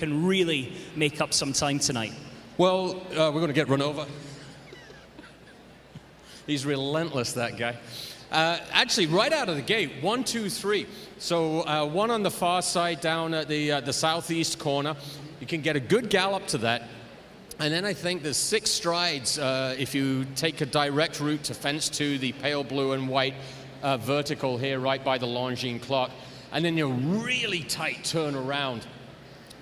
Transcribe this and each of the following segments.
can really make up some time tonight? Well, we're going to get run over. He's relentless, that guy. Actually, right out of the gate, 1, 2, 3. So one on the far side down at the southeast corner. You can get a good gallop to that. And then I think there's 6 strides if you take a direct route to fence 2, the pale blue and white vertical here right by the Longines clock. And then you're really tight turn around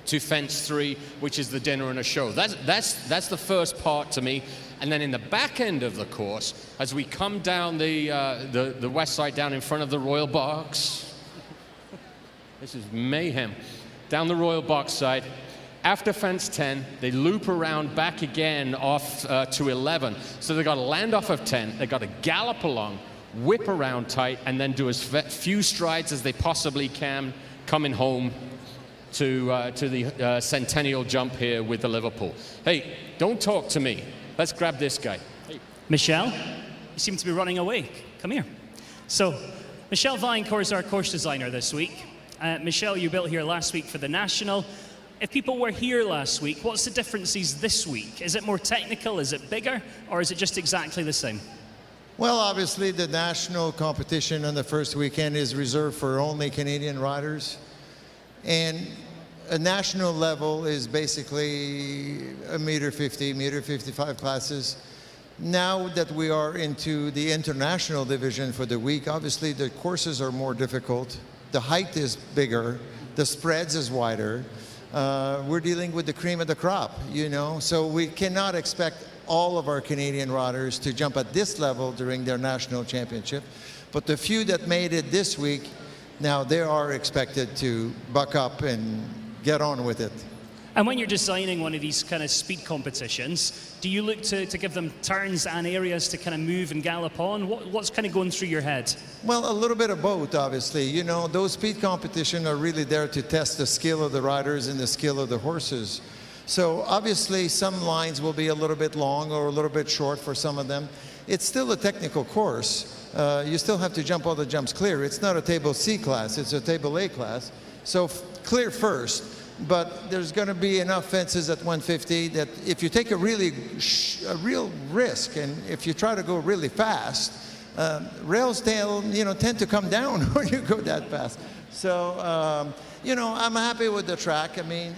to fence 3, which is the dinner and a show. That's the first part to me. And then in the back end of the course, as we come down the west side, down in front of the Royal Box, this is mayhem, down the Royal Box side, after fence 10, they loop around back again off to 11. So they've got to land off of 10, they've got to gallop along, whip around tight, and then do as few strides as they possibly can coming home to the Centennial jump here with the Liverpool. Hey, don't talk to me. Let's grab this guy. Hey. Michelle, you seem to be running away. Come here. So, Michelle Vaillancourt is our course designer this week. Michelle, you built here last week for the National. If people were here last week, what's the differences this week? Is it more technical? Is it bigger? Or is it just exactly the same? Well, obviously, the national competition on the first weekend is reserved for only Canadian riders. And a national level is basically a -50, -55 classes. Now that we are into the international division for the week, obviously the courses are more difficult. The height is bigger. The spreads is wider. We're dealing with the cream of the crop, you know. So we cannot expect all of our Canadian riders to jump at this level during their national championship. But the few that made it this week, now they are expected to buck up and get on with it. And when you're designing one of these kind of speed competitions, do you look to give them turns and areas to kind of move and gallop on? What's kind of going through your head? Well, a little bit of both, obviously. You know, those speed competitions are really there to test the skill of the riders and the skill of the horses. So obviously some lines will be a little bit long or a little bit short for some of them. It's still a technical course. You still have to jump all the jumps clear. It's not a table C class, it's a table A class. So clear first, but there's going to be enough fences at 150 that if you take a real risk, and if you try to go really fast, rails tend to come down when you go that fast. So you know, I'm happy with the track. I mean,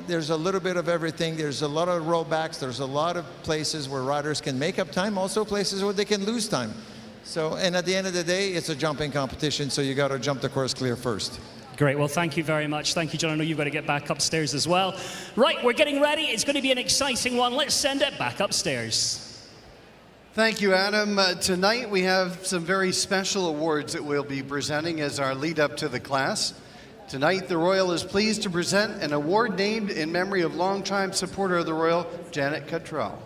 there's a little bit of everything. There's a lot of rollbacks. There's a lot of places where riders can make up time, also places where they can lose time. So, and at the end of the day, it's a jumping competition, so you got to jump the course clear first. Great, well, thank you very much. Thank you, John. I know you've got to get back upstairs as well. Right, we're getting ready. It's going to be an exciting one. Let's send it back upstairs. Thank you, Adam. Tonight we have some very special awards that we'll be presenting as our lead up to the class. Tonight, the Royal is pleased to present an award named in memory of longtime supporter of the Royal, Janet Cottrell,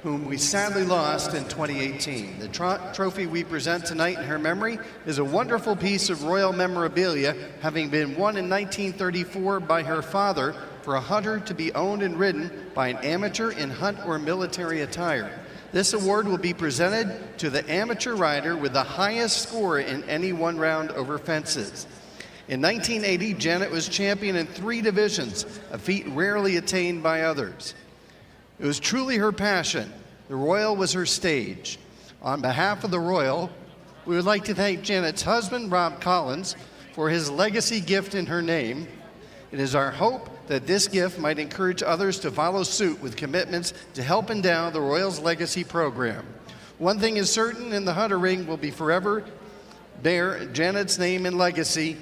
whom we sadly lost in 2018. The trophy we present tonight in her memory is a wonderful piece of royal memorabilia, having been won in 1934 by her father for a hunter to be owned and ridden by an amateur in hunt or military attire. This award will be presented to the amateur rider with the highest score in any one round over fences. In 1980, Janet was champion in 3 divisions, a feat rarely attained by others. It was truly her passion. The Royal was her stage. On behalf of the Royal, we would like to thank Janet's husband, Rob Collins, for his legacy gift in her name. It is our hope that this gift might encourage others to follow suit with commitments to help endow the Royal's legacy program. One thing is certain, in the Hunter Ring will be forever bear Janet's name and legacy.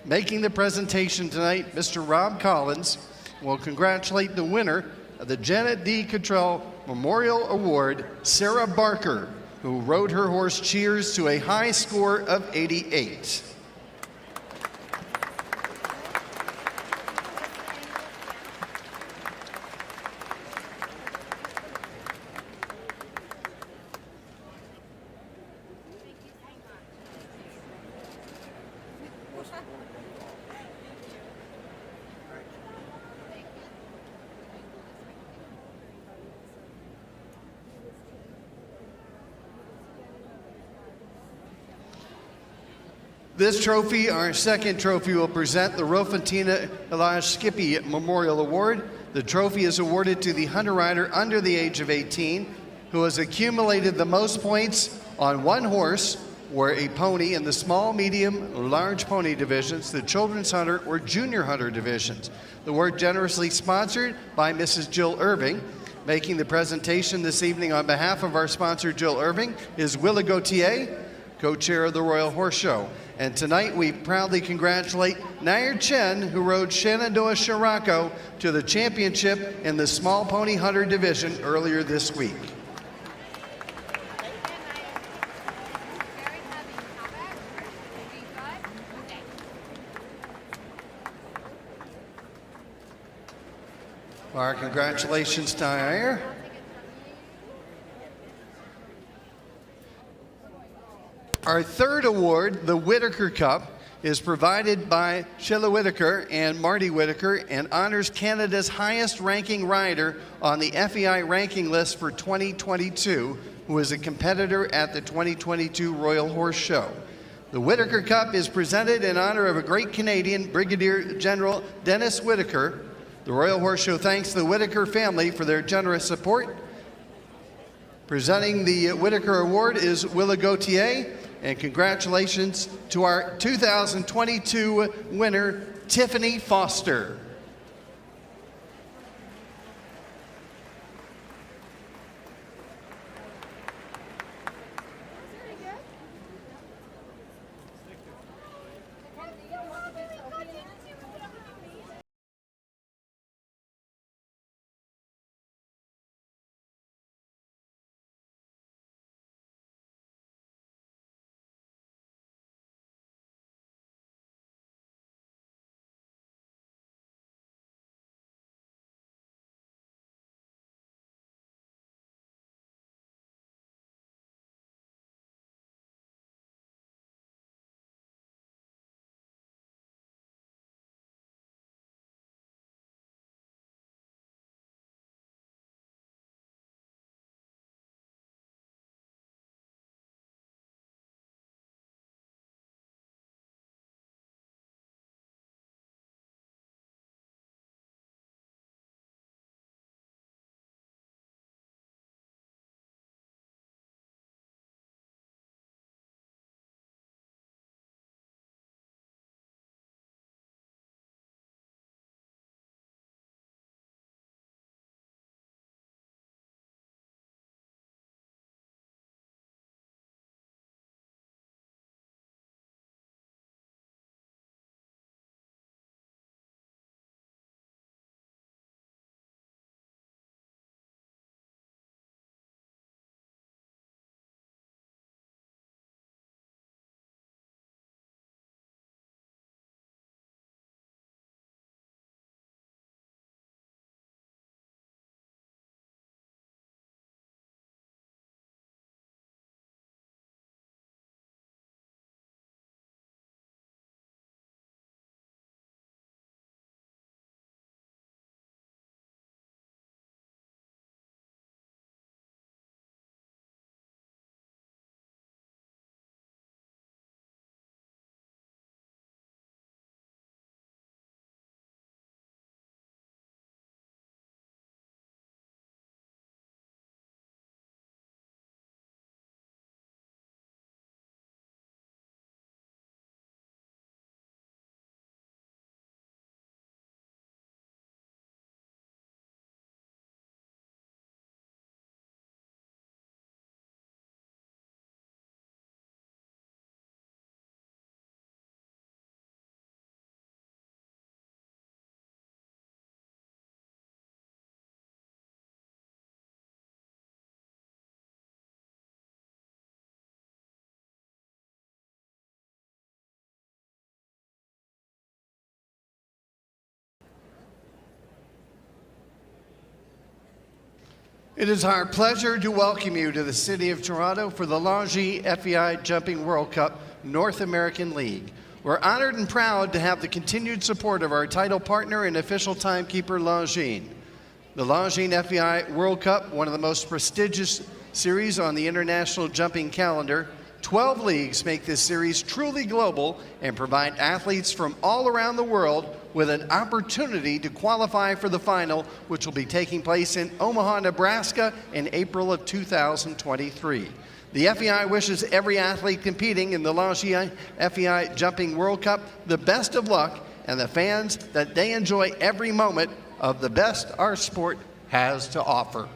Making the presentation tonight, Mr. Rob Collins will congratulate the winner of the Janet D. Cottrell Memorial Award, Sarah Barker, who rode her horse Cheers to a high score of 88. This trophy, our second trophy, will present the Rofantina Elage Skippy Memorial Award. The trophy is awarded to the hunter rider under the age of 18 who has accumulated the most points on one horse or a pony in the small, medium, large pony divisions, the children's hunter or junior hunter divisions. The award generously sponsored by Mrs. Jill Irving. Making the presentation this evening on behalf of our sponsor, Jill Irving, is Willa Gauthier, co-chair of the Royal Horse Show. And tonight we proudly congratulate Nair Chen, who rode Shenandoah Scirocco to the championship in the small pony hunter division earlier this week. Our congratulations to Nair. Our third award, the Whitaker Cup, is provided by Sheila Whitaker and Marty Whitaker and honors Canada's highest ranking rider on the FEI ranking list for 2022, who is a competitor at the 2022 Royal Horse Show. The Whitaker Cup is presented in honor of a great Canadian, Brigadier General Dennis Whitaker. The Royal Horse Show thanks the Whitaker family for their generous support. Presenting the Whitaker Award is Willa Gauthier, and congratulations to our 2022 winner, Tiffany Foster. It is our pleasure to welcome you to the City of Toronto for the Longines FEI Jumping World Cup North American League. We're honored and proud to have the continued support of our title partner and official timekeeper, Longines. The Longines FEI World Cup, one of the most prestigious series on the international jumping calendar, 12 leagues make this series truly global and provide athletes from all around the world with an opportunity to qualify for the final, which will be taking place in Omaha, Nebraska in April of 2023. The FEI wishes every athlete competing in the Longines FEI Jumping World Cup the best of luck, and the fans that they enjoy every moment of the best our sport has to offer.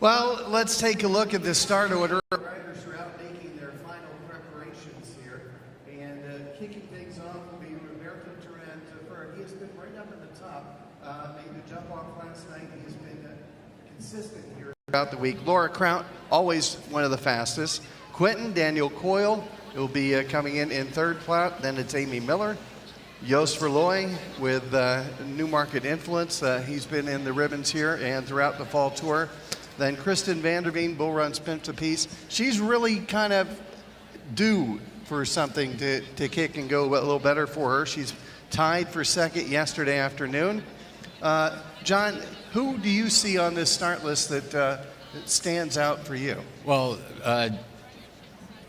Well, let's take a look at the start order. Riders are out making their final preparations here. And kicking things off will be Roberto Duran. He has been right up at the top. Made the jump off last night. He has been consistent here throughout the week. Laura Kraut, always one of the fastest. Quentin, Daniel Coyle will be coming in third plot. Then it's Amy Miller. Joost Verlooy with Newmarket Influence. He's been in the ribbons here and throughout the fall tour. Then Kristen Vanderveen, Bull Run Sprints apiece. She's really kind of due for something to kick and go a little better for her. She's tied for second yesterday afternoon. John, who do you see on this start list that stands out for you? Well,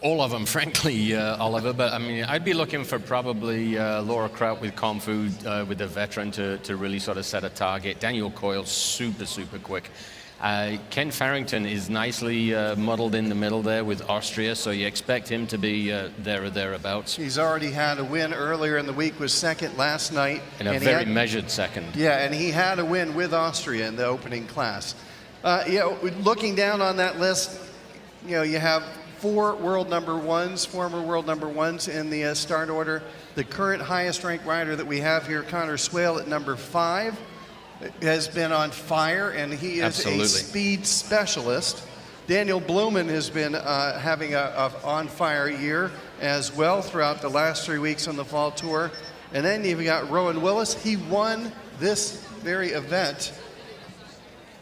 all of them, frankly, Oliver. But I mean, I'd be looking for probably Laura Kraut with Comfood, with the veteran to really sort of set a target. Daniel Coyle's super quick. Ken Farrington is nicely muddled in the middle there with Austria, so you expect him to be there or thereabouts. He's already had a win earlier in the week, was second last night. And a very measured second. Yeah, and he had a win with Austria in the opening class. Looking down on that list, you have four world number ones, former world number ones in the start order. The current highest ranked rider that we have here, Connor Swale at number 5. Has been on fire, and he is a speed specialist. Daniel Blumen has been having a on-fire year as well throughout the last 3 weeks on the fall tour. And then you've got Rowan Willis. He won this very event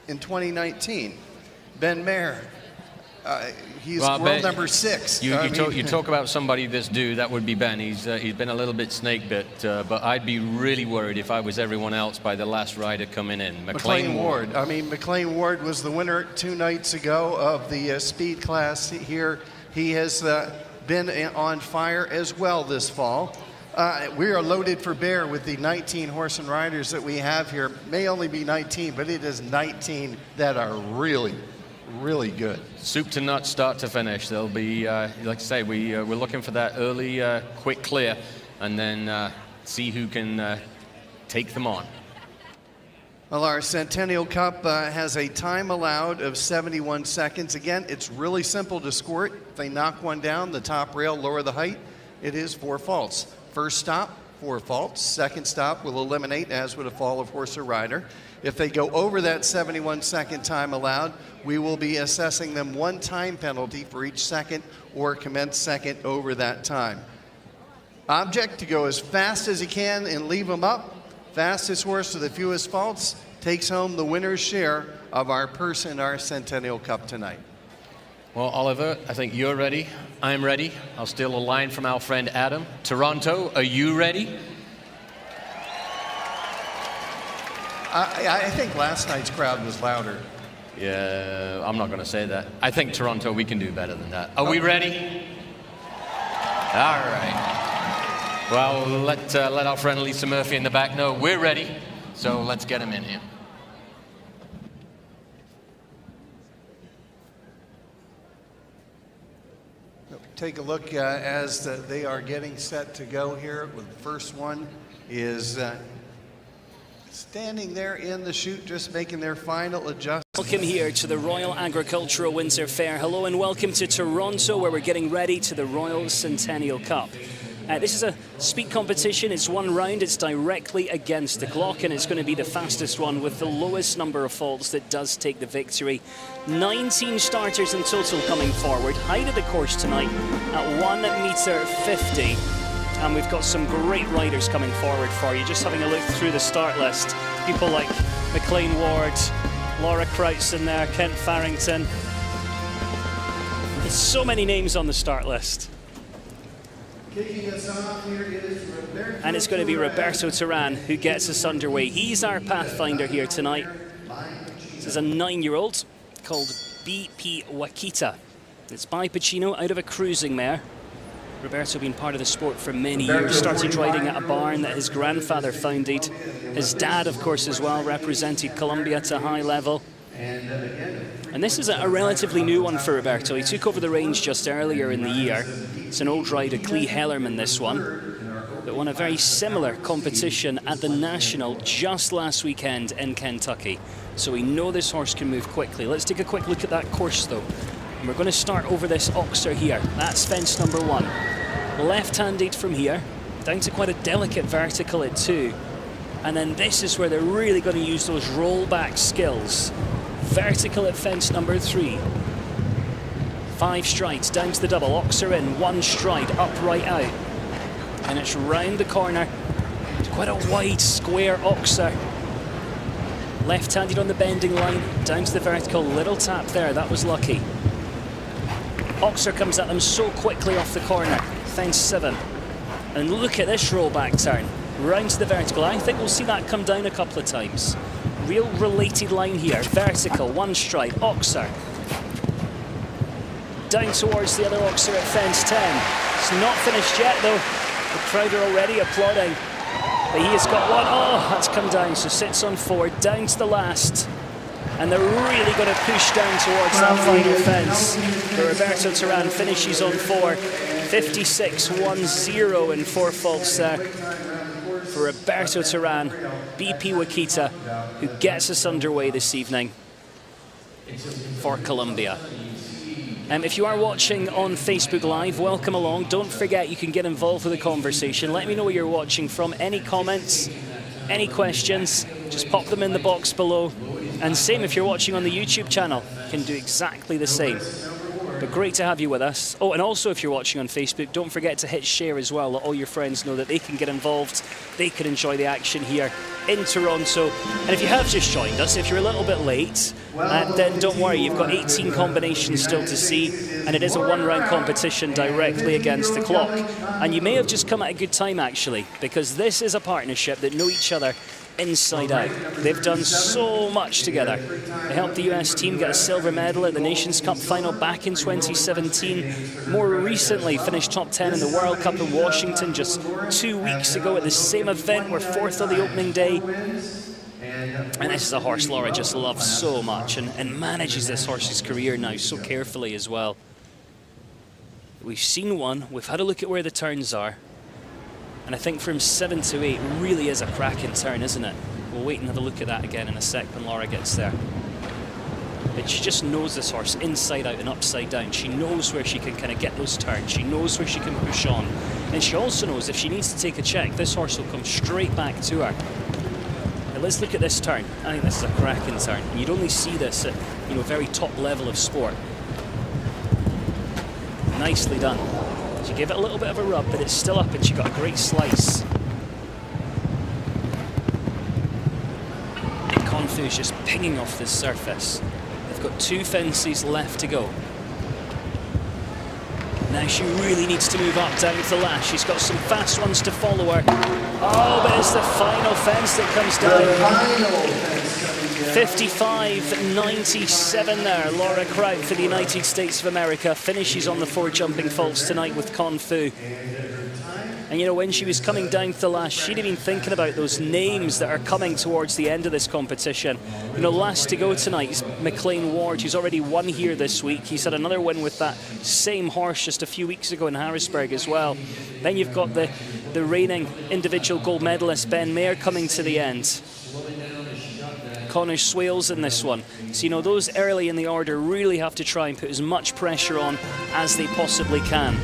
in 2019. Ben Mayer, he's world number 6. You talk about somebody this due, that would be Ben. He's been a little bit snake bit, but I'd be really worried if I was everyone else by the last rider coming in. McLean Ward. McLean Ward was the winner 2 nights ago of the speed class here. He has been on fire as well this fall. We are loaded for bear with the 19 horse and riders that we have here. May only be 19, but it is 19 that are really good. Soup to nuts, start to finish. They'll be, like I say, we're looking for that early, quick clear, and then see who can take them on. Well, our Centennial Cup has a time allowed of 71 seconds. Again, it's really simple to score it. If they knock one down, the top rail, lower the height, it is 4 faults. First stop, 4 faults. Second stop will eliminate, as would a fall of horse or rider. If they go over that 71-second time allowed, we will be assessing them 1 time penalty for each second or commence second over that time. Object to go as fast as you can and leave them up. Fastest horse with the fewest faults takes home the winner's share of our purse in our Centennial Cup tonight. Well, Oliver, I think you're ready. I'm ready. I'll steal a line from our friend Adam. Toronto, are you ready? I think last night's crowd was louder. Yeah, I'm not going to say that. I think Toronto, we can do better than that. Are we ready? All right. Well, let our friend Lisa Murphy in the back know we're ready. So let's get him in here. Take a look as they are getting set to go here. The first one is standing there in the chute, just making their final adjustment. Welcome here to the Royal Agricultural Windsor Fair. Hello and welcome to Toronto, where we're getting ready to the Royal Centennial Cup. This is a speed competition. It's one round. It's directly against the clock, and it's going to be the fastest one with the lowest number of faults that does take the victory. 19 starters in total coming forward. Height of the course tonight at 1.50 m. And we've got some great riders coming forward for you. Just having a look through the start list. People like McLean Ward, Laura Croutzen there, Kent Farrington. There's so many names on the start list. Kicking us off here is And it's going to be Roberto Turan who gets us underway. He's our pathfinder here tonight. This is a 9-year-old called BP Wakita. It's by Pacino out of a cruising mare. Roberto been part of the sport for many years, started riding at a barn that his grandfather founded. His dad, of course, as well, represented Colombia to high level. And this is a relatively new one for Roberto. He took over the range just earlier in the year. It's an old rider, Clee Hellerman, this one, but won a very similar competition at the National just last weekend in Kentucky. So we know this horse can move quickly. Let's take a quick look at that course, though. And we're going to start over this Oxer here. That's fence number 1. Left-handed from here, down to quite a delicate vertical at 2. And then this is where they're really going to use those rollback skills. Vertical at fence number 3. 5 strides down to the double. Oxer in, 1 stride, upright out. And it's round the corner to quite a wide square Oxer. Left-handed on the bending line, down to the vertical. Little tap there, that was lucky. Oxer comes at them so quickly off the corner. Fence 7. And look at this rollback turn. Round to the vertical. I think we'll see that come down a couple of times. Real related line here. Vertical, 1 stride. Oxer. Down towards the other Oxer at fence 10. It's not finished yet, though. The crowd are already applauding. But he has got one. Oh, that's come down. So sits on 4. Down to the last. And they're really going to push down towards that final fence. But Roberto Turan finishes on 4. 56-1-0 in 4 faults there for Roberto Turan, BP Wakita, who gets us underway this evening for Colombia. If you are watching on Facebook Live, welcome along. Don't forget you can get involved with the conversation. Let me know where you're watching from. Any comments, any questions, just pop them in the box below. And same if you're watching on the YouTube channel, you can do exactly the same. But great to have you with us. Oh, and also if you're watching on Facebook, don't forget to hit share as well. Let all your friends know that they can get involved. They can enjoy the action here in Toronto. And if you have just joined us, if you're a little bit late, then don't worry. You've got 18 combinations still to see. And it is a 1-round competition directly against the clock. And you may have just come at a good time, actually, because this is a partnership that know each other inside out. They've done so much together. They helped the US team get a silver medal at the Nations Cup final back in 2017. More recently, finished top 10 in the World Cup in Washington just 2 weeks ago at the same event. We're 4th on the opening day. And this is a horse Laura just loves so much and manages this horse's career now so carefully as well. We've seen one. We've had a look at where the turns are. And I think from 7 to 8 really is a cracking turn, isn't it? We'll wait and have a look at that again in a sec when Laura gets there. But she just knows this horse inside out and upside down. She knows where she can kind of get those turns. She knows where she can push on. And she also knows if she needs to take a check, this horse will come straight back to her. Now let's look at this turn. I think this is a cracking turn. And you'd only see this at, very top level of sport. Nicely done. She gave it a little bit of a rub, but it's still up and she got a great slice. Fu is just pinging off this surface. They've got 2 fences left to go. Now she really needs to move up down the lash. She's got some fast ones to follow her. Oh, but it's the final fence that comes down. 55.97 there. Laura Kraut for the United States of America finishes on the 4 jumping faults tonight with Kung Fu. And you know, when she was coming down to the lash, she'd have been thinking about those names that are coming towards the end of this competition. You know, last to go tonight is McLean Ward, who's already won here this week. He's had another win with that same horse just a few weeks ago in Harrisburg as well. Then you've got the reigning individual gold medalist Ben Mayer coming to the end. Connor Swales in this one. So, you know, those early in the order really have to try and put as much pressure on as they possibly can.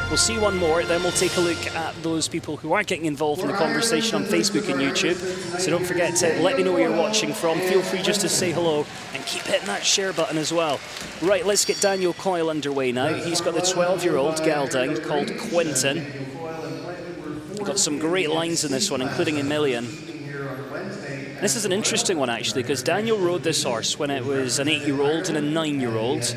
We'll see one more, then we'll take a look at those people who are getting involved in the conversation on Facebook and YouTube. So don't forget to let me know where you're watching from. Feel free just to say hello and keep hitting that share button as well. Right, let's get Daniel Coyle underway now. He's got the 12-year-old gelding called Quinton. Got some great lines in this one, including a million. This is an interesting one, actually, because Daniel rode this horse when it was an 8-year-old and a 9-year-old.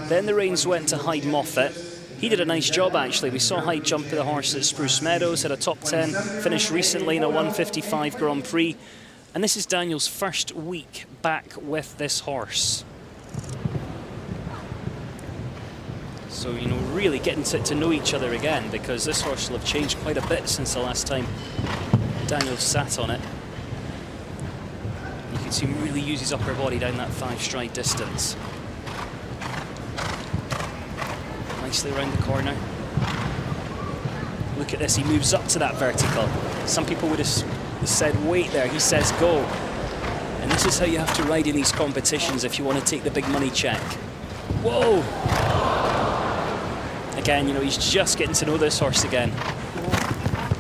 Then the reins went to Hyde Moffat. He did a nice job, actually. We saw Hyde jump the horse at Spruce Meadows, had a top 10, finished recently in a 155 Grand Prix. And this is Daniel's first week back with this horse. So, you know, really getting to know each other again, because this horse will have changed quite a bit since the last time Daniel sat on it. You can see him really use his upper body down that 5-stride distance. Nicely around the corner. Look at this, he moves up to that vertical. Some people would have said wait there, he says go. And this is how you have to ride in these competitions if you want to take the big money check. Whoa! Again, you know, he's just getting to know this horse again.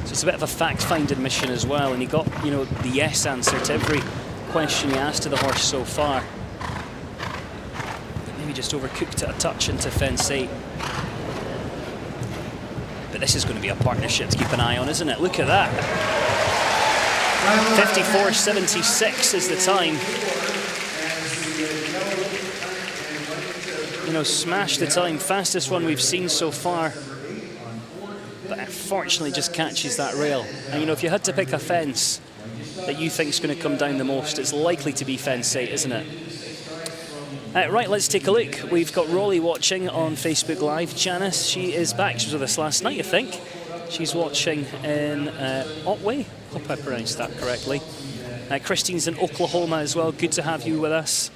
So it's a bit of a fact-finding mission as well, and he got, you know, the yes answer to every question he asked of the horse so far. But maybe just overcooked it a touch into fence 8. But this is going to be a partnership to keep an eye on, isn't it? Look at that. 54.76 is the time. You know, smashed the time, fastest one we've seen so far. But unfortunately just catches that rail. And you know, if you had to pick a fence that you think is going to come down the most, it's likely to be fence 8, isn't it? Right, let's take a look. We've got Rolly watching on Facebook Live. Janice, she is back. She was with us last night, I think. She's watching in Otway. Hope I pronounced that correctly. Christine's in Oklahoma as well. Good to have you with us.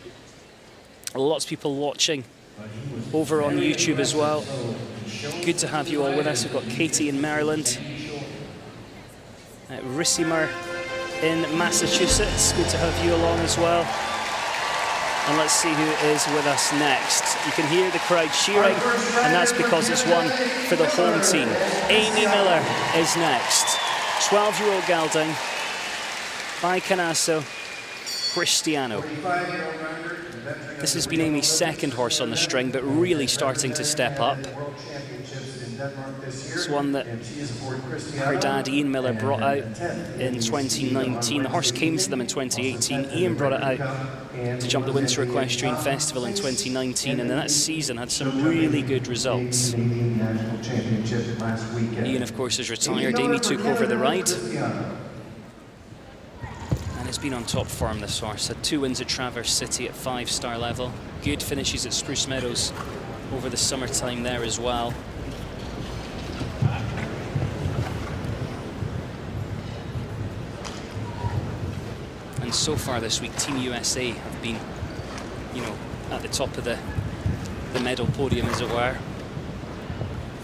Lots of people watching over on YouTube as well. Good to have you all with us. We've got Katie in Maryland. Rissimer in Massachusetts. Good to have you along as well. And let's see who is with us next. You can hear the crowd cheering, and that's because it's one for the home team. Amy Miller is next. 12-year-old gelding by Canasso Cristiano. This has been Amy's second horse on the string, but really starting to step up. It's one that her dad Ian Miller brought out in 2019. The horse came to them in 2018. Ian brought it out to jump the Windsor Equestrian Festival in 2019, and in that season had some really good results. Ian, of course, is retired. Amy took over the ride. And has been on top form, this horse. Had 2 wins at Traverse City at 5-star level. Good finishes at Spruce Meadows over the summertime there as well. And so far this week, Team USA have been, you know, at the top of the medal podium, as it were.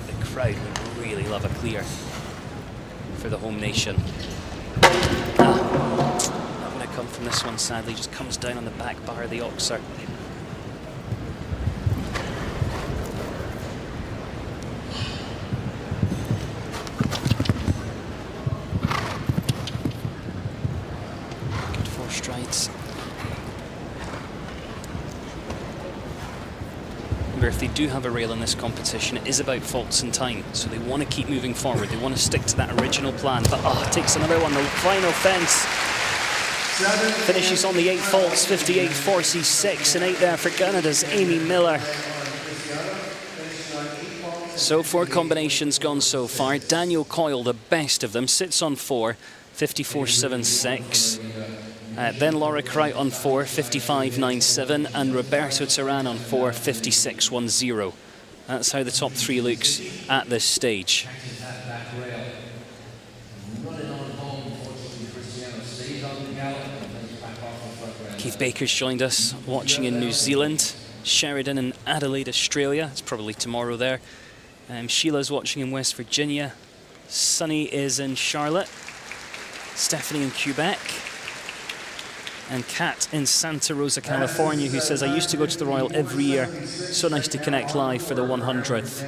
The crowd would really love a clear for the home nation. Not going to come from this one, sadly. Just comes down on the back bar of the Oxer. If they do have a rail in this competition, it is about faults in time, so they want to keep moving forward. They want to stick to that original plan, but it takes another one. The final fence Finishes on the 8 faults, 58.46 and 8 there for Canada's Amy Miller. So 4 combinations gone so far. Daniel Coyle, the best of them, sits on 4, 54.76. Then Laura Kraut on 4, 55.97, and Roberto Turan on 4, 56.10. That's how the top 3 looks at this stage. Keith Baker's joined us, watching in New Zealand. Sheridan in Adelaide, Australia. It's probably tomorrow there. Sheila's watching in West Virginia. Sunny is in Charlotte. Stephanie in Quebec. And Kat in Santa Rosa, California, who says, I used to go to the Royal every year. So nice to connect live for the 100th.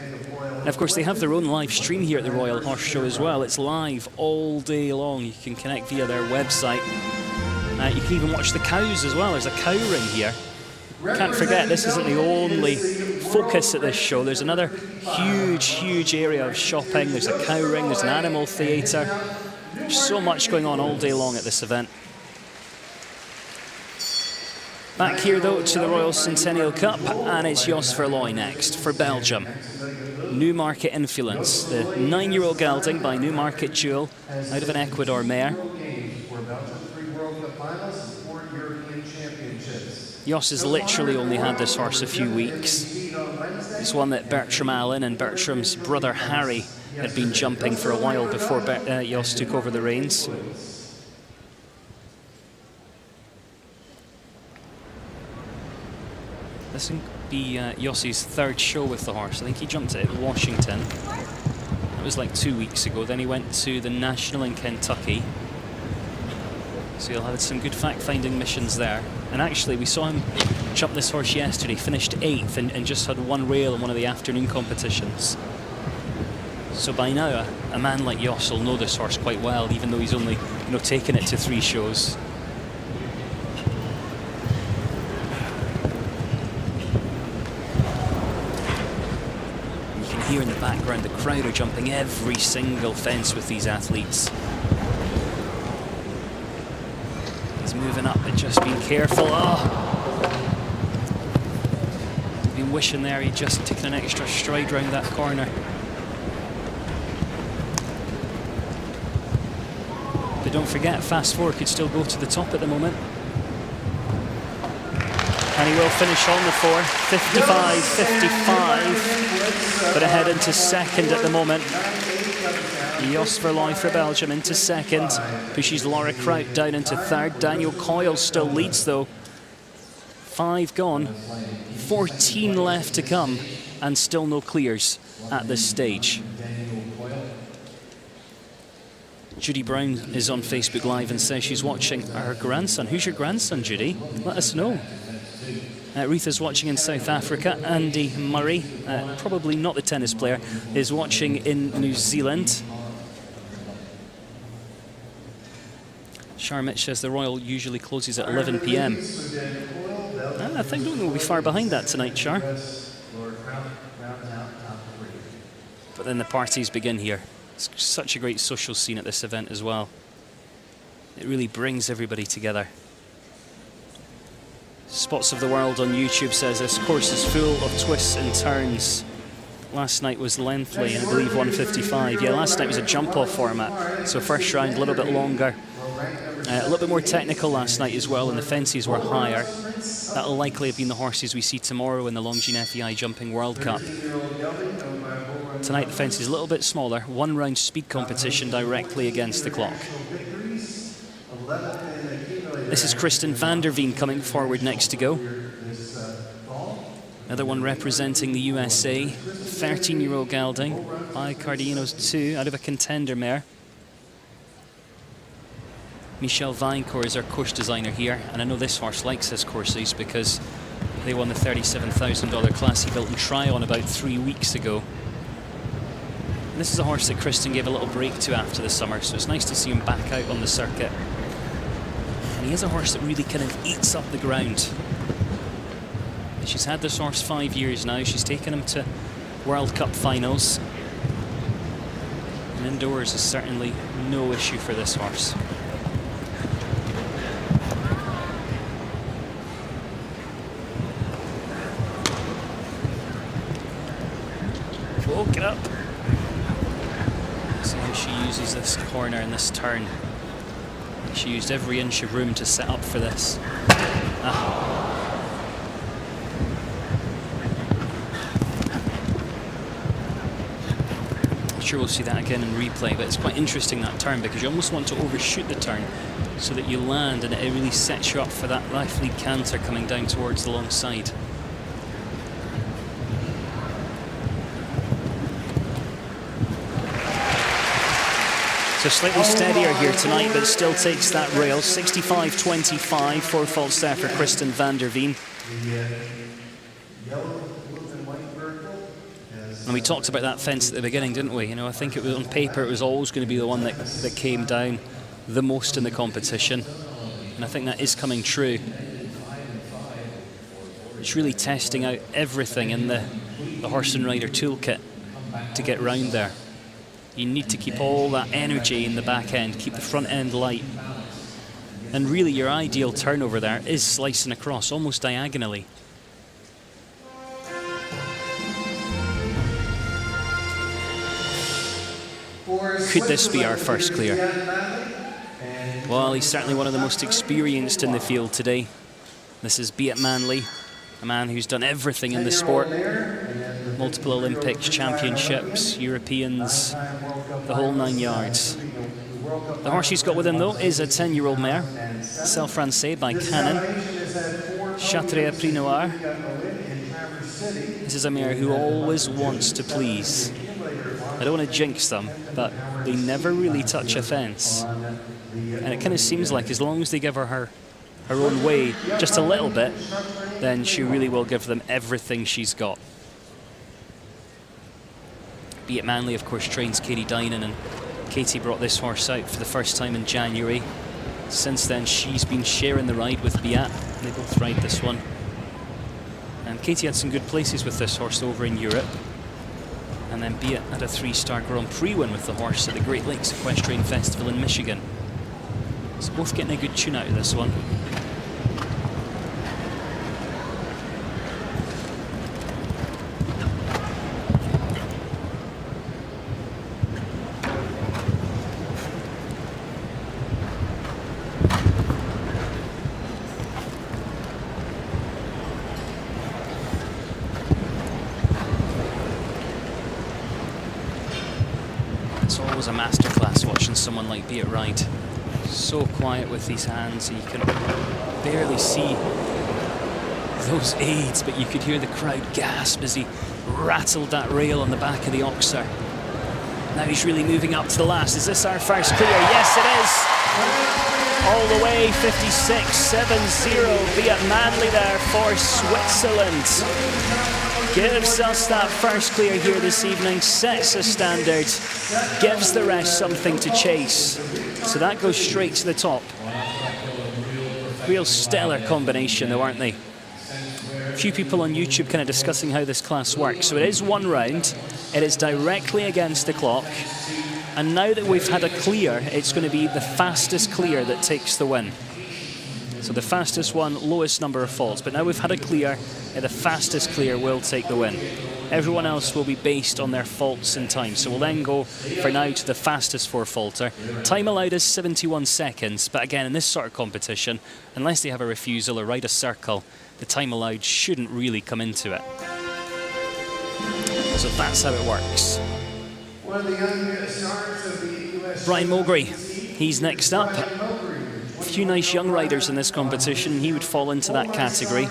And of course, they have their own live stream here at the Royal Horse Show as well. It's live all day long. You can connect via their website. You can even watch the cows as well. There's a cow ring here. Can't forget, this isn't the only focus at this show. There's another huge area of shopping. There's a cow ring, there's an animal theatre. There's so much going on all day long at this event. Back here, though, to the Royal Centennial Cup, and it's Jos Verlooy next for Belgium. Newmarket Influence, the 9-year-old gelding by Newmarket Jewel, out of an Ecuador mare. Jos has literally only had this horse a few weeks. It's one that Bertram Allen and Bertram's brother Harry had been jumping for a while before Jos took over the reins. This will be Jos's 3rd show with the horse. I think he jumped it at Washington. That was like 2 weeks ago. Then he went to the National in Kentucky. So he'll have some good fact-finding missions there. And actually, we saw him jump this horse yesterday, finished 8th and just had 1 rail in one of the afternoon competitions. So by now, a man like Jos will know this horse quite well, even though he's only taken it to 3 shows. You can hear in the background the crowd are jumping every single fence with these athletes. Moving up, but just being careful. Been wishing there he'd just taken an extra stride round that corner. But don't forget, Fast 4 could still go to the top at the moment. And he will finish on the 4, 55.55, but ahead into 2nd at the moment. Jos Verlooy for Belgium into 2nd, pushes Laura Kraut down into 3rd. Daniel Coyle still leads though. 5 gone, 14 left to come, and still no clears at this stage. Judy Brown is on Facebook Live and says she's watching her grandson. Who's your grandson, Judy? Let us know. Retha's watching in South Africa. Andy Murray, probably not the tennis player, is watching in New Zealand. Charmit says the Royal usually closes at 11 p.m. I don't think we'll be far behind that tonight, Char. But then the parties begin here. It's such a great social scene at this event as well. It really brings everybody together. Spots of the World on YouTube says this course is full of twists and turns. Last night was lengthy, I believe 155. Yeah, last night was a jump-off format, so first round a little bit longer. A little bit more technical last night as well, and the fences were higher. That'll likely have been the horses we see tomorrow in the Longines FEI Jumping World Cup. Tonight the fence is a little bit smaller, 1 round speed competition directly against the clock. This is Kristen van der Veen coming forward next to go. Another one representing the USA, 13-year-old gelding by Cardino's 2 out of a contender mare. Michelle Vinecourt is our course designer here, and I know this horse likes his courses because they won the $37,000 Class he built and try on about 3 weeks ago. And this is a horse that Kristen gave a little break to after the summer, so it's nice to see him back out on the circuit. And he is a horse that really kind of eats up the ground. She's had this horse 5 years now. She's taken him to World Cup finals. And indoors is certainly no issue for this horse. See how she uses this corner and this turn. She used every inch of room to set up for this. I'm sure we'll see that again in replay, but it's quite interesting, that turn, because you almost want to overshoot the turn so that you land and it really sets you up for that left lead canter coming down towards the long side. So slightly steadier here tonight, but still takes that rail. 65-25, 4 faults there for Kristen van der Veen. And we talked about that fence at the beginning, didn't we? You know, I think it was on paper, it was always going to be the one that came down the most in the competition. And I think that is coming true. It's really testing out everything in the horse and rider toolkit to get round there. You need to keep all that energy in the back end, keep the front end light. And really your ideal turnover there is slicing across, almost diagonally. Could this be our first clear? Well, he's certainly one of the most experienced in the field today. This is Be It Manley, a man who's done everything in the sport. Multiple Olympics, championships, Europeans, the whole 9 yards. The horse he's got with him, though, is a 10-year-old mare, Celle Francais by Cannon, Chatrier Prix Noir. This is a mare who always wants to please. I don't want to jinx them, but they never really touch a fence. And it kind of seems like as long as they give her own way just a little bit, then she really will give them everything she's got. Be It Manley, of course, trains Katie Dinan, and Katie brought this horse out for the first time in January. Since then, she's been sharing the ride with Beat. They both ride this one. And Katie had some good places with this horse over in Europe. And then Beat had a 3-star Grand Prix win with the horse at the Great Lakes Equestrian Festival in Michigan. So both getting a good tune out of this one. It's always a masterclass watching someone like Be It ride. So quiet with these hands, you can barely see those aids, but you could hear the crowd gasp as he rattled that rail on the back of the Oxer. Now he's really moving up to the last. Is this our first clear? Yes, it is. All the way, 56-7-0. Be It Manley there for Switzerland. Gives us that first clear here this evening, sets a standard, gives the rest something to chase. So that goes straight to the top. Real stellar combination though, aren't they? A few people on YouTube kind of discussing how this class works. So it is one round, it is directly against the clock, and now that we've had a clear, it's going to be the fastest clear that takes the win. So the fastest one, lowest number of faults. But now we've had a clear, the fastest clear will take the win. Everyone else will be based on their faults in time. So we'll then go for now to the fastest 4-faulter. Time allowed is 71 seconds. But again, in this sort of competition, unless they have a refusal or ride a circle, the time allowed shouldn't really come into it. So that's how it works. One of the young stars of the US. Brian Mowbray, he's next up. A few nice young riders in this competition. He would fall into that category.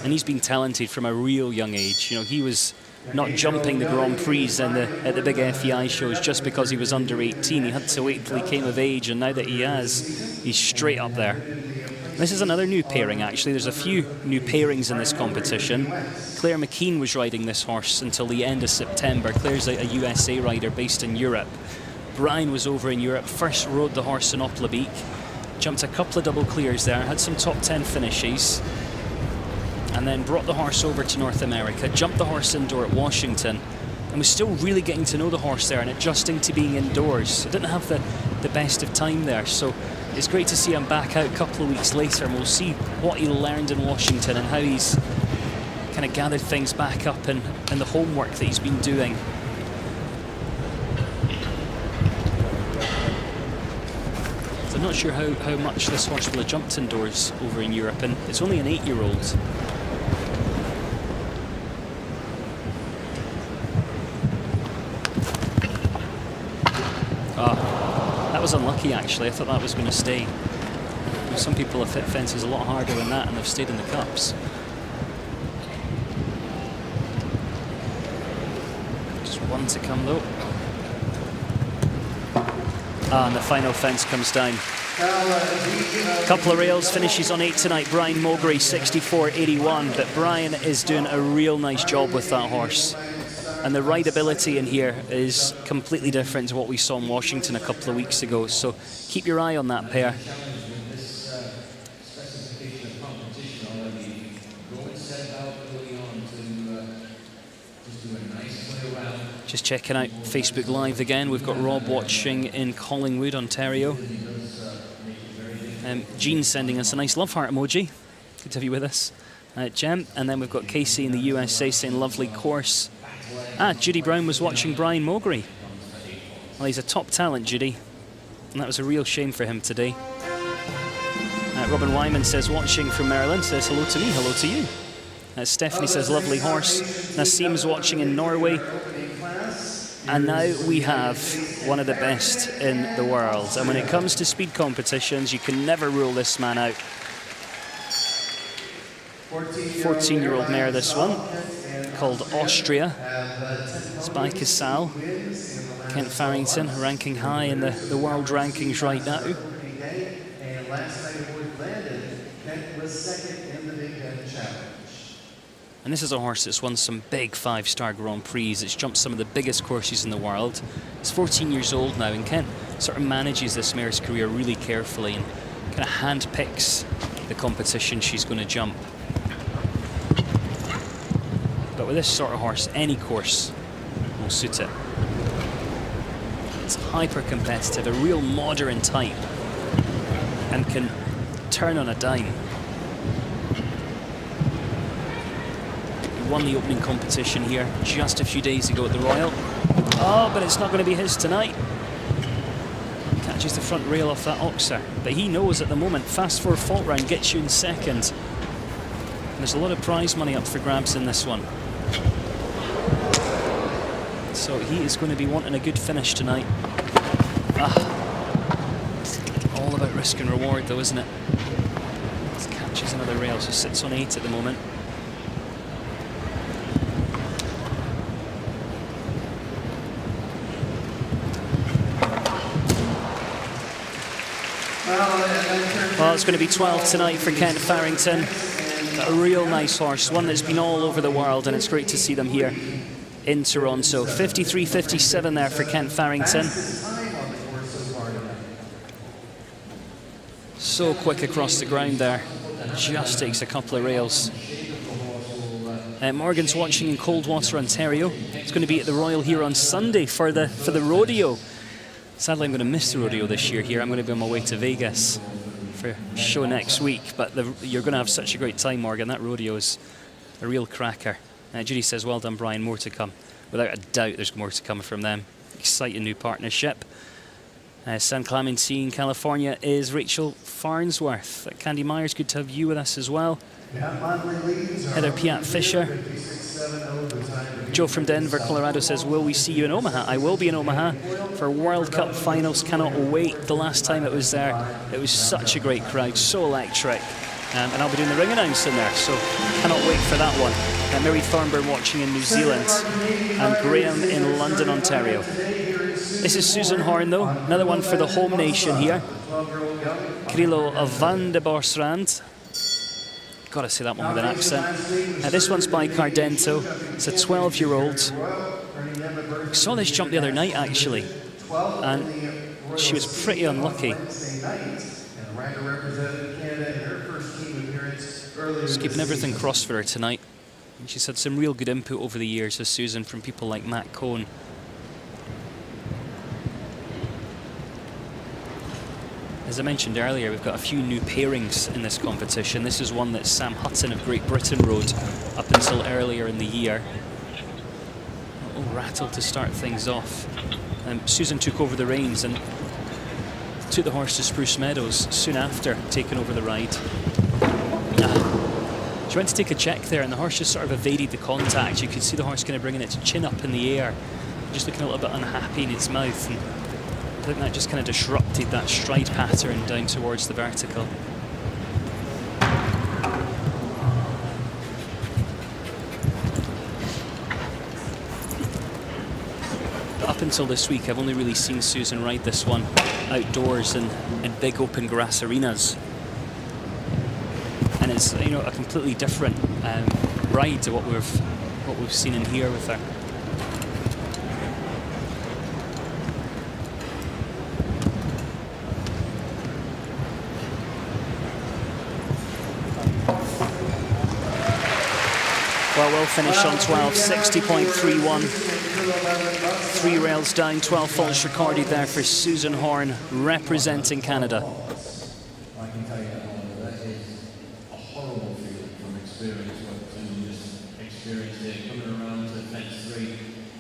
And he's been talented from a real young age. You know, he was not jumping the Grand Prix at the big FEI shows just because he was under 18. He had to wait till he came of age, and now that he has, he's straight up there. This is another new pairing, actually. There's a few new pairings in this competition. Claire McKean was riding this horse until the end of September. Claire's a USA rider based in Europe. Brian was over in Europe, first rode the horse in Oplebeek, jumped a couple of double clears there, had some top 10 finishes, and then brought the horse over to North America, jumped the horse indoor at Washington, and was still really getting to know the horse there and adjusting to being indoors. So didn't have the best of time there. So it's great to see him back out a couple of weeks later, and we'll see what he learned in Washington and how he's kind of gathered things back up and the homework that he's been doing. not sure how much this horse will have jumped indoors over in Europe, and it's only an 8-year-old. That was unlucky, actually. I thought that was going to stay. Some people have hit fences a lot harder than that, and they've stayed in the cups. Just one to come, though. And the final fence comes down. Couple of rails, finishes on 8 tonight. Brian Mowbray, 64.81. But Brian is doing a real nice job with that horse. And the rideability in here is completely different to what we saw in Washington a couple of weeks ago. So keep your eye on that pair. Just checking out Facebook Live again. We've got Rob watching in Collingwood, Ontario. Jean sending us a nice love heart emoji. Good to have you with us, Jem. And then we've got Casey in the USA saying lovely course. Judy Brown was watching Brian Mowbray. Well, he's a top talent, Judy. And that was a real shame for him today. Robin Wyman says, watching from Maryland, says hello to me, hello to you. Stephanie says, lovely horse. Nassim's watching in Norway. And now we have one of the best in the world. And when it comes to speed competitions, you can never rule this man out. 14-year-old mare, this one, called Austria. It's by Casal. Kent Farrington ranking high in the world rankings right now. And last night Wood landed, Kent was second in the Big Ten Challenge. And this is a horse that's won some big 5-star Grand Prix. It's jumped some of the biggest courses in the world. It's 14 years old now, and Kent sort of manages this mare's career really carefully and kind of hand-picks the competition she's going to jump. But with this sort of horse, any course will suit it. It's hyper-competitive, a real modern type, and can turn on a dime. He won the opening competition here just a few days ago at the Royal. Oh, but it's not going to be his tonight. Catches the front rail off that Oxer. But he knows at the moment, fast 4 fault round gets you in second. And there's a lot of prize money up for grabs in this one. So he is going to be wanting a good finish tonight. All about risk and reward though, isn't it? He catches another rail, so sits on 8 at the moment. Well, it's going to be 12 tonight for Kent Farrington. A real nice horse, one that's been all over the world, and it's great to see them here in Toronto. 53.57 there for Kent Farrington. So quick across the ground there. Just takes a couple of rails. Morgan's watching in Coldwater, Ontario. It's going to be at the Royal here on Sunday for the rodeo. Sadly, I'm going to miss the rodeo this year here. I'm going to be on my way to Vegas for a show next week. But you're going to have such a great time, Morgan. That rodeo is a real cracker. Judy says, well done, Brian. More to come. Without a doubt, there's more to come from them. Exciting new partnership. San Clemente in California is Rachel Farnsworth. Candy Myers, good to have you with us as well. Heather Piat Fisher. Joe from Denver, Colorado says, will we see you in Omaha? I will be in Omaha for World Cup finals. Cannot wait. The last time it was there, it was such a great crowd, so electric. And I'll be doing the ring announcing there, so cannot wait for that one. Mary Thornburn watching in New Zealand, and Graham in London, Ontario. This is Susan Horn, though, another one for the home nation here. Krilo van de Borsrand. Got to say that one with an accent. This one's by Cardento. It's a 12-year-old. Saw this jump the other night, actually, and she was pretty unlucky. Just keeping everything crossed for her tonight. And she's had some real good input over the years as Susan from people like Matt Cohn. As I mentioned earlier, we've got a few new pairings in this competition. This is one that Sam Hutton of Great Britain rode up until earlier in the year. A little rattle to start things off. Susan took over the reins, and took the horse to Spruce Meadows soon after taking over the ride. She went to take a check there, and the horse just sort of evaded the contact. You could see the horse kind of bringing its chin up in the air, just looking a little bit unhappy in its mouth. And I think that just kind of disrupted that stride pattern down towards the vertical. Up until this week, I've only really seen Susan ride this one outdoors in big open grass arenas, and it's, you know, a completely different ride to what we've seen in here with her. Well finished on 12, 60.31. 3 rails down, 12 faults recorded there for Susan Horn, representing Canada. I can tell you that is a horrible feeling from experience, what Susan just experienced there, coming around to fence 3.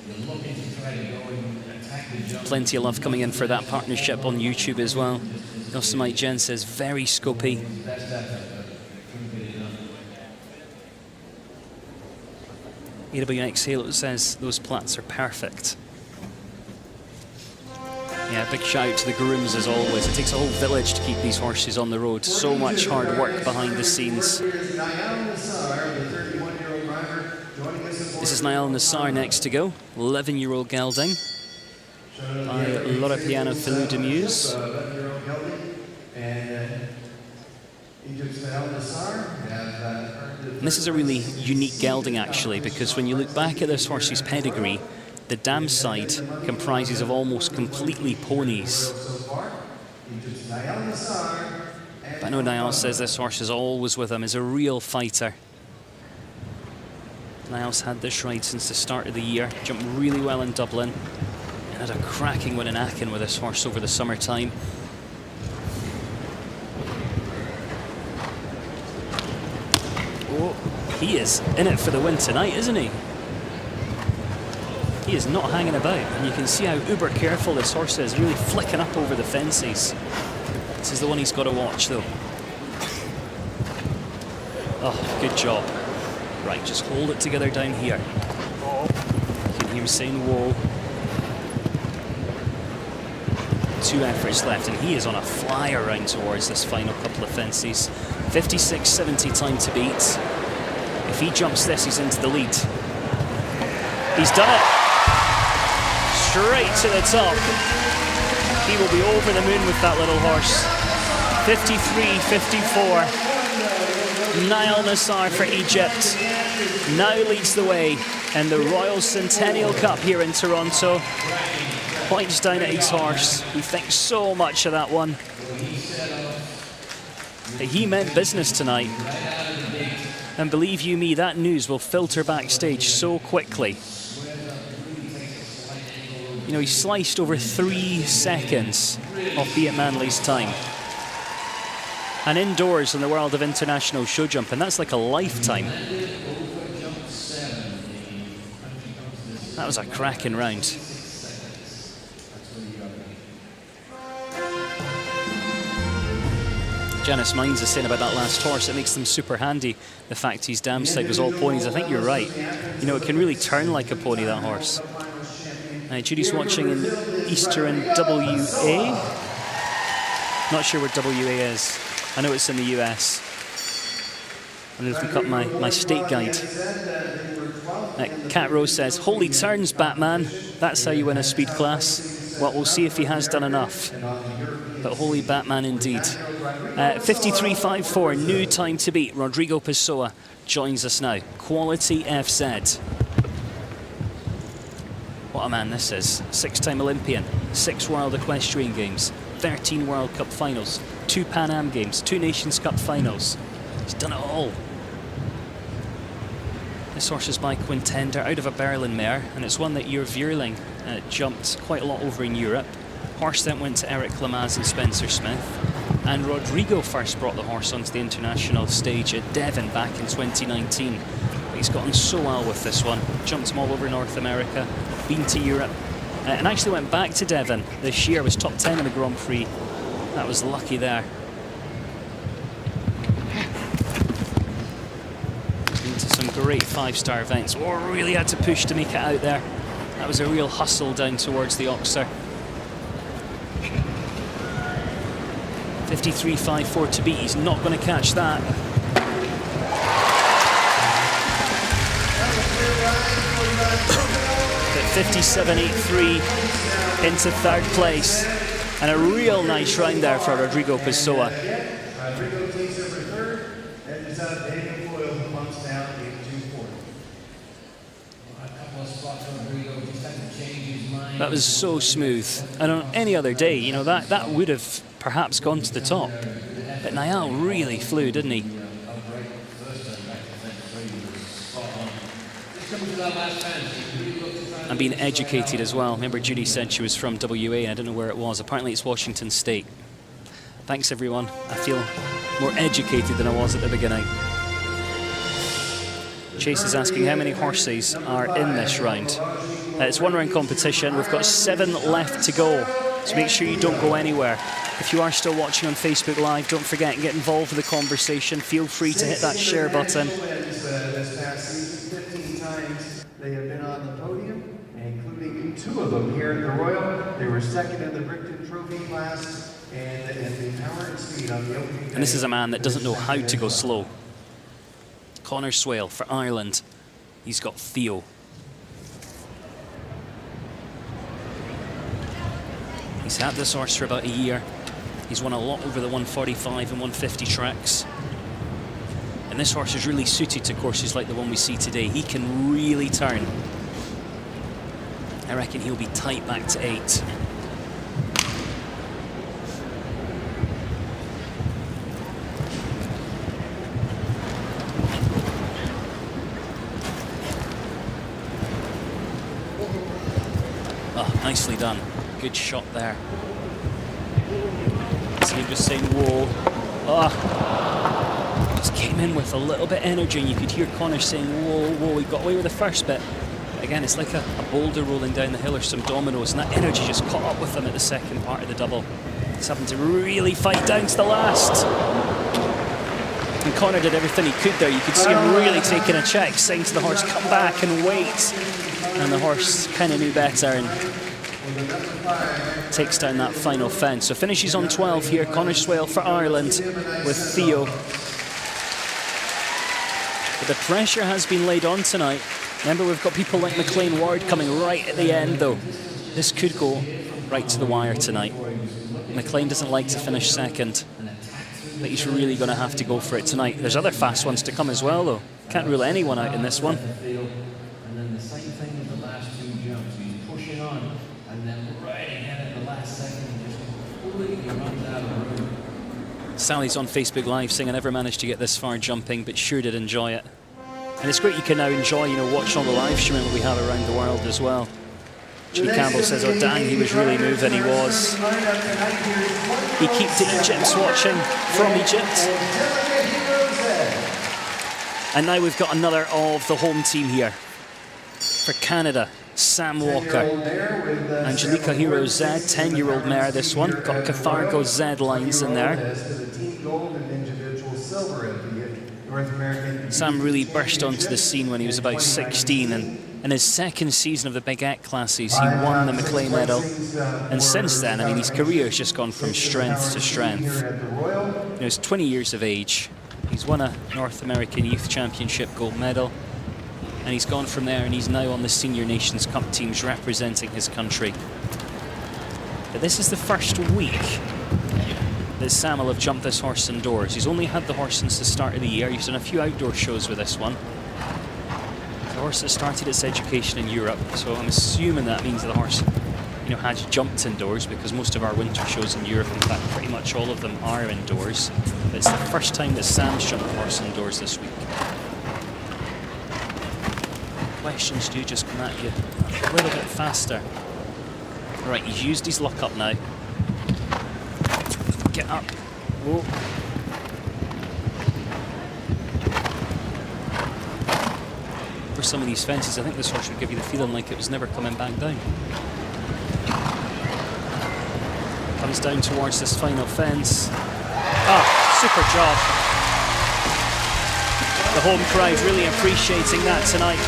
You're looking to try to go and attack the jump. Plenty of love coming in for that partnership on YouTube as well. Yosemite Jen says, very scopy. Best effort, but couldn't get it done. AWX Halo says those plats are perfect. Yeah, big shout out to the grooms as always. It takes a whole village to keep these horses on the road. So much hard work behind the scenes. This is Niall Nassar next to go. 11-year-old gelding by Laura Piano Filou de Muse. And this is a really unique gelding actually, because when you look back at this horse's pedigree, the dam side comprises of almost completely ponies. But I know Niall says this horse is always with him, is a real fighter. Niall's had this ride since the start of the year, jumped really well in Dublin, and had a cracking win in Aachen with this horse over the summertime. Oh, he is in it for the win tonight, isn't he? He is not hanging about, and you can see how uber careful this horse is, really flicking up over the fences. This is the one he's got to watch, though. Oh, good job. Right, just hold it together down here. You can hear him saying, whoa. 2 efforts left, and he is on a fly around towards this final couple of fences. 56.70 time to beat. If he jumps this, he's into the lead. He's done it. Straight to the top. He will be over the moon with that little horse. 53.54. Niall Nassar for Egypt now leads the way in the Royal Centennial Cup here in Toronto. Points down at his horse. He thinks so much of that one. That he meant business tonight. And believe you me, that news will filter backstage so quickly. You know, he sliced over 3 seconds off Beat Manley's time. And indoors in the world of international show jumping, that's like a lifetime. That was a cracking round. Janice Mines is saying about that last horse, it makes them super handy. The fact his dam side was all ponies, I think you're right. You know, it can really turn like a pony, that horse. Judy's watching in Eastern WA. Not sure where WA is. I know it's in the US. I'm going to look up my state guide. Cat Rose says, holy turns, Batman. That's how you win a speed class. Well, we'll see if he has done enough. But holy Batman indeed. 53.54, new time to beat. Rodrigo Pessoa joins us now. Quality FZ. What a man this is. 6-time Olympian, 6 World Equestrian Games, 13 World Cup finals, 2 Pan Am Games, 2 Nations Cup finals. He's done it all. This horse is by Quintender out of a Berlin mare, and it's one that your Vierling jumped quite a lot over in Europe. Horse then went to Eric Lamaze and Spencer Smith. And Rodrigo first brought the horse onto the international stage at Devon back in 2019. He's gotten so well with this one. Jumped him all over North America, been to Europe, and actually went back to Devon this year, was top 10 in the Grand Prix That was lucky there. Into some great 5-star events. Oh, really had to push to make it out there. That was a real hustle down towards the Oxer. 53.54 to beat. He's not going to catch that. But 57.83 into third place. And a real nice round there for Rodrigo Pessoa. Rodrigo takes over third, and it's out Daniel Boyle, who bumps down into fourth. A couple of spots for Rodrigo, just had to change his mind. That was so smooth. And on any other day, you know, that would have perhaps gone to the top. But Niall really flew, didn't he? And being educated as well. Remember, Judy said she was from WA, and I don't know where it was. Apparently it's Washington State. Thanks, everyone. I feel more educated than I was at the beginning. Chase is asking how many horses are in this round. It's one round competition. We've got 7 left to go. So make sure you don't go anywhere. If you are still watching on Facebook Live, don't forget to get involved with the conversation. Feel free to hit that share button. This past season, 15 times they have been on the podium, including 2 of them here at the Royal. They were second in the Brickton Trophy class and the power and speed on the opening. And this is a man that doesn't know how to go slow. Connor Swale for Ireland. He's got Theo. He's had this horse for about a year. He's won a lot over the 145 and 150 tracks. And this horse is really suited to courses like the one we see today. He can really turn. I reckon he'll be tight back to 8. Oh, nicely done. Good shot there. See him just saying, whoa. Oh. Just came in with a little bit of energy, and you could hear Connor saying, whoa, whoa. He got away with the first bit. Again, it's like a boulder rolling down the hill or some dominoes, and that energy just caught up with him at the second part of the double. He's having to really fight down to the last. And Connor did everything he could there. You could see him really taking a check, saying to the horse, come back and wait. And the horse kind of knew better and takes down that final fence. So finishes on 12 here. Connor Swale for Ireland with Theo. But the pressure has been laid on tonight. Remember, we've got people like McLean Ward coming right at the end, though. This could go right to the wire tonight. McLean doesn't like to finish second, but he's really going to have to go for it tonight. There's other fast ones to come as well, though. Can't rule anyone out in this one. And then the same thing with the last 2 jumps. He's pushing on, and then right ahead at the last second, just completely runs out of the room. Sally's on Facebook Live saying, I never managed to get this far jumping, but sure did enjoy it. And it's great you can now enjoy, you know, watching all the live streaming that we have around the world as well. Jimmy Campbell says, oh dang, he was really moving, he was. He kept to Egypt, watching from Egypt. And now we've got another of the home team here. For Canada, Sam Walker. Angelica Hero Z, 10-year-old mare this one. Got Cathargo Z lines in there. Sam really burst onto the scene when he was about 16, and in his second season of the Big X classes, he won the Macleay medal. And since then, I mean, his career has just gone from strength to strength. You know, he's 20 years of age. He's won a North American Youth Championship gold medal, and he's gone from there, and he's now on the Senior Nations Cup teams representing his country. But this is the first week that Sam will have jumped this horse indoors. He's only had the horse since the start of the year. He's done a few outdoor shows with this one. The horse has started its education in Europe, so I'm assuming that means the horse, you know, has jumped indoors, because most of our winter shows in Europe, in fact, pretty much all of them are indoors. But it's the first time that Sam's jumped the horse indoors this week. Questions do just come at you a little bit faster. Right, he's used his lock up now. Get up. Whoa. For some of these fences, I think this horse would give you the feeling like it was never coming back down. Comes down towards this final fence. Ah, super job. The home crowd really appreciating that tonight.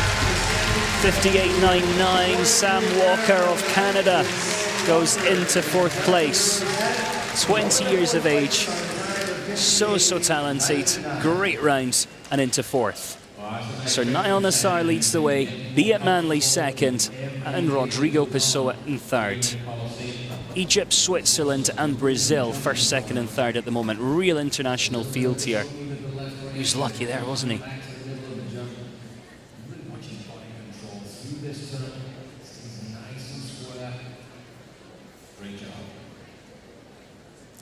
58.99, Sam Walker of Canada goes into 4th place. 20 years of age, so talented, great rounds, and into 4th. So Niall Nassar leads the way, Beat Manley 2nd, and Rodrigo Pessoa in 3rd. Egypt, Switzerland, and Brazil 1st, 2nd, and 3rd at the moment. Real international field here. He was lucky there, wasn't he?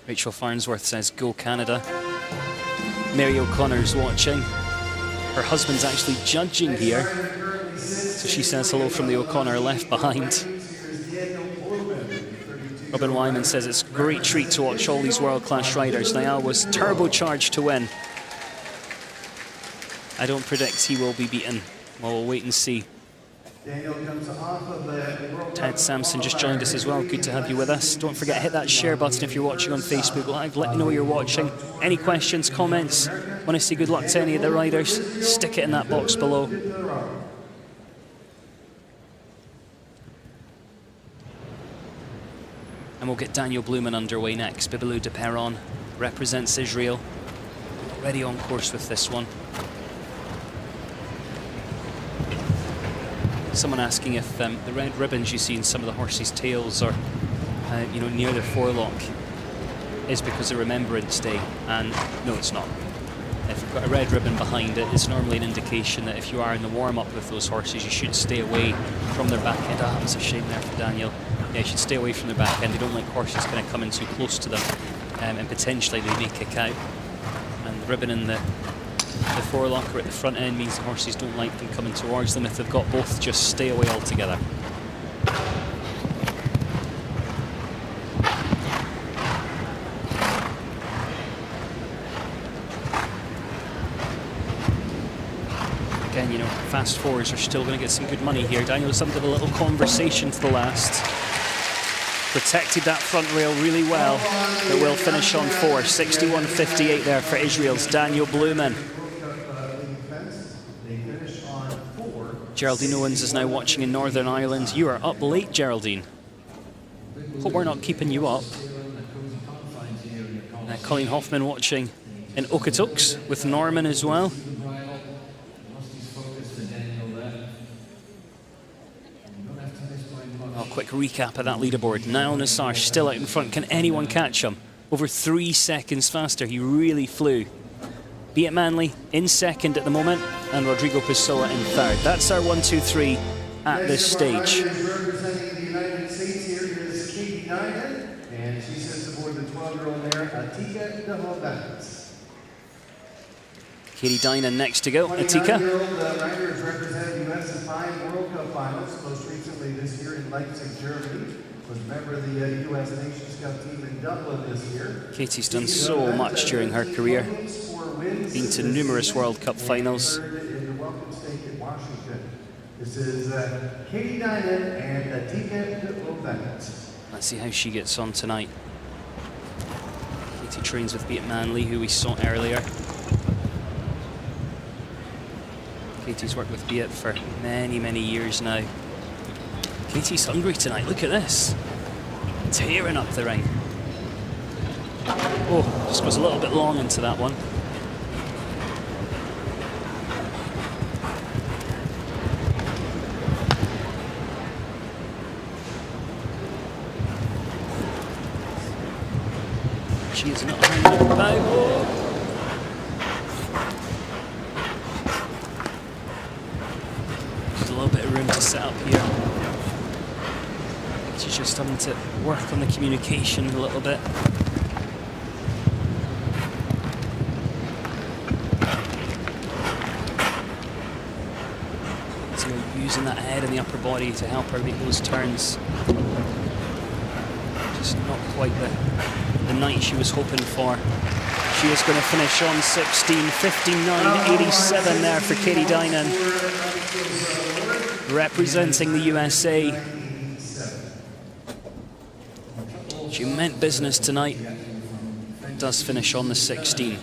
Rachel Farnsworth says, "Go Canada." Mary O'Connor's watching. Her husband's actually judging here. So she says hello from the O'Connor left behind. Robin Wyman says, "It's a great treat to watch all these world-class riders. Niall was turbocharged to win. I don't predict he will be beaten. Well, we'll wait and see." Ted Sampson just joined us as well. Good to have you with us. Don't forget, hit that share button if you're watching on Facebook Live. Let me know you're watching. Any questions, comments? Want to say good luck to any of the riders? Stick it in that box below. And we'll get Daniel Blumen underway next. Bibalou de Perron represents Israel. Already on course with this one. Someone asking if the red ribbons you see in some of the horses' tails or near their forelock is because of Remembrance Day, and no, it's not. If you've got a red ribbon behind it, it's normally an indication that if you are in the warm-up with those horses, you should stay away from their back end. Ah, it's a shame there for Daniel. Yeah, you should stay away from their back end. They don't like horses kind of coming too close to them, and potentially they may kick out. And the ribbon in the forelock or at the front end means the horses don't like them coming towards them. If they've got both, just stay away altogether. Again, fast fours are still going to get some good money here. Daniel was something of a little conversation to the last. Protected that front rail really well, but will finish on 4. 61.58 there for Israel's Daniel Blumen. Geraldine Owens is now watching in Northern Ireland. You are up late, Geraldine. Hope we're not keeping you up. Colleen Hoffman watching in Okotoks with Norman as well. Quick recap of that leaderboard. Niall Nassar still out in front. Can anyone catch him? Over 3 seconds faster. He really flew. Beat Manley in 2nd at the moment, and Rodrigo Pessoa in 3rd. That's our 1, 2, 3 at this stage. Representing the United States here is Katie Diamond, and she sits aboard the 12-year-old mare, Atika de Hobans. Katie Dinan next to go. Atika. 29-year-old rider has represented the U.S. in 5 World Cup finals, most recently this year in Leipzig, Germany. Was a member of the U.S. Nations Cup team in Dublin this year. Katie's done so much during her career. Been to numerous World Cup finals. This is Katie Dinan and Atika de Hobans. Let's see how she gets on tonight. Katie trains with Beat Manley, who we saw earlier. Katie's worked with Beat for many years now. Katie's hungry tonight. Look at this. Tearing up the ring. Oh, just goes a little bit long into that one. She is not hanging about. Oh. There's a little bit of room to set up here. She's just having to work on the communication a little bit. So using that head and the upper body to help her make those turns. Just not quite the night she was hoping for. She is going to finish on 16:59.87 there for Katie Dinan, representing the USA. She meant business tonight. Does finish on the 16.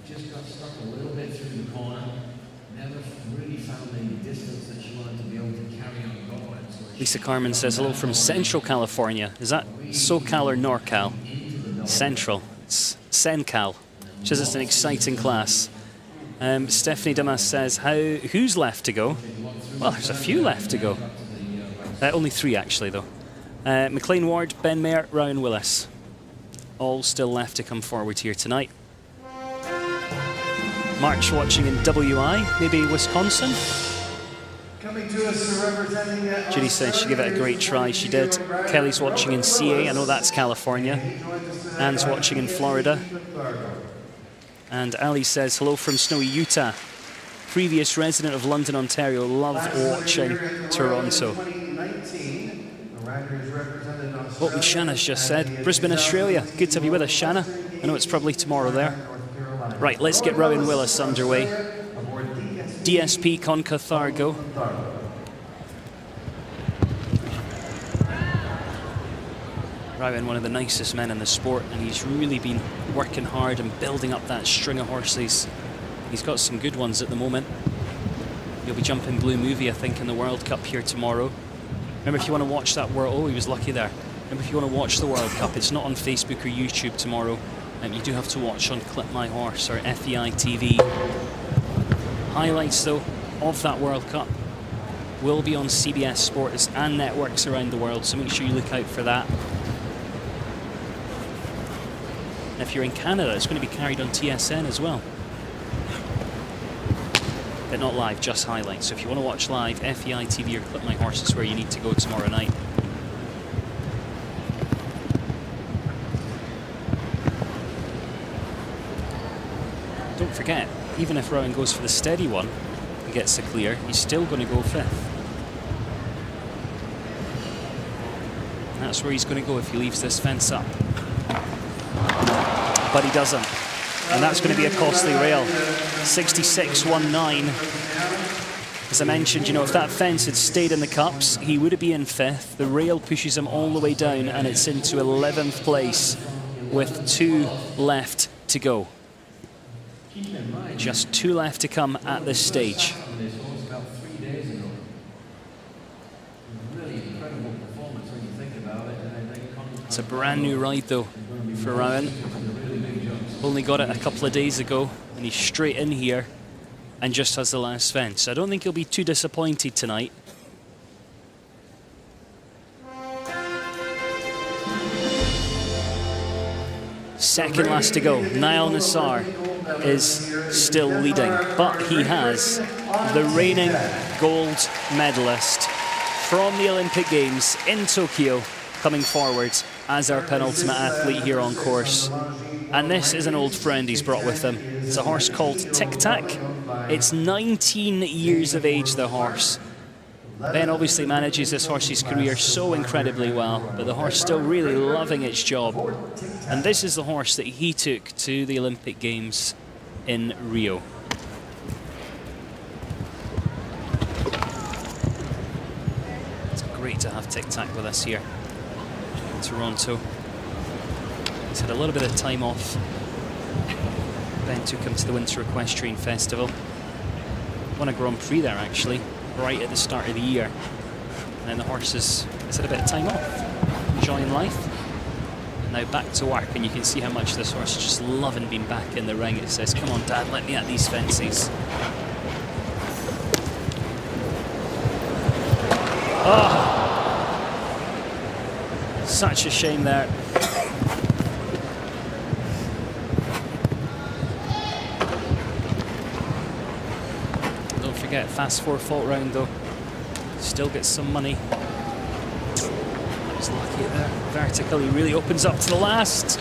Just got stuck a little bit through the corner. Never really found the distance that she wanted to be able to carry on going. Lisa Carmen says hello from Central California. Is that SoCal or NorCal? Central. It's CenCal. She says it's an exciting class. Stephanie Damas says, who's left to go? Well, there's a few left to go. Only 3 actually, though. McLean Ward, Ben Mayer, Ryan Willis. All still left to come forward here tonight. March watching in WI, maybe Wisconsin. Coming to us representing Judy says she gave it a great try. She did. Kelly's watching in CA. I know that's California. Anne's watching in Florida. And Ali says hello from snowy Utah. Previous resident of London, Ontario. Loved watching Toronto. What would Shanna's just said? Brisbane, Australia. Good to have you with us, Shanna. I know it's probably tomorrow there. Right, let's get Rowan Willis underway. DSP Concathargo. Rowan, one of the nicest men in the sport, and he's really been working hard and building up that string of horses. He's got some good ones at the moment. He'll be jumping Blue Movie, I think, in the World Cup here tomorrow. Remember, if you want to watch that World... Oh, he was lucky there. Remember, if you want to watch the World Cup, it's not on Facebook or YouTube tomorrow. You do have to watch on Clip My Horse or FEI TV. Highlights, though, of that World Cup will be on CBS Sports and networks around the world, so make sure you look out for that. And if you're in Canada, it's going to be carried on TSN as well. But not live, just highlights. So if you want to watch live, FEI TV or Clip My Horse is where you need to go tomorrow night. Don't forget, even if Rowan goes for the steady one and gets the clear, he's still going to go 5th. And that's where he's going to go if he leaves this fence up. But he doesn't. And that's going to be a costly rail. 66.19. As I mentioned, you know, if that fence had stayed in the cups, he would have been in 5th. The rail pushes him all the way down, and it's into 11th place with 2 left to go. Just 2 left to come at this stage. It's a brand new ride, though, for Rowan. Only got it a couple of days ago, and he's straight in here and just has the last fence. I don't think he'll be too disappointed tonight. Second last to go. Niall Nassar is still leading, but he has the reigning gold medalist from the Olympic Games in Tokyo coming forward as our penultimate athlete here on course. And this is an old friend he's brought with him. It's a horse called Tic Tac. It's 19 years of age, the horse. Ben obviously manages this horse's career so incredibly well, but the horse still really loving its job. And this is the horse that he took to the Olympic Games in Rio. It's great to have Tic Tac with us here in Toronto. He's had a little bit of time off. Ben took him to the Winter Equestrian Festival. Won a Grand Prix there, actually, right at the start of the year. And then the horse has had a bit of time off, enjoying life. And now back to work, and you can see how much this horse is just loving being back in the ring. It says, come on, Dad, let me at these fences. Oh! Such a shame there. Don't forget, fast 4 fault round though. Still gets some money. He's lucky there. Vertical, he really opens up to the last.